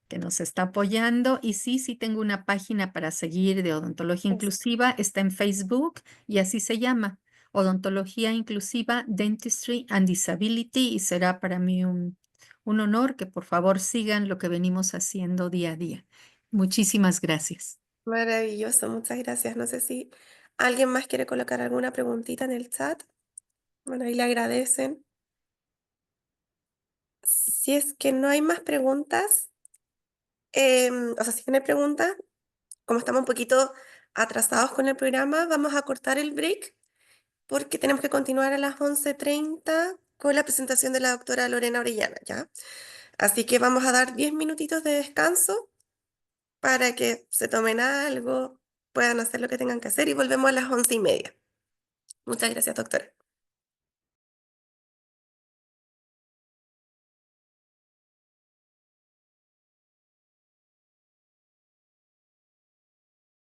que nos está apoyando. Y sí tengo una página para seguir de Odontología Inclusiva. Está en Facebook y así se llama. Odontología Inclusiva, Dentistry and Disability. Y será para mí un honor que por favor sigan lo que venimos haciendo día a día. Muchísimas gracias. Maravilloso, muchas gracias. No sé si alguien más quiere colocar alguna preguntita en el chat. Bueno, ahí le agradecen. Si es que no hay más preguntas, o sea, si no hay preguntas, como estamos un poquito atrasados con el programa, vamos a cortar el break porque tenemos que continuar a las 11:30 con la presentación de la doctora Lorena Orellana, ¿ya? Así que vamos a dar 10 minutitos de descanso para que se tomen algo, puedan hacer lo que tengan que hacer y volvemos a las 11:30. Muchas gracias, doctora.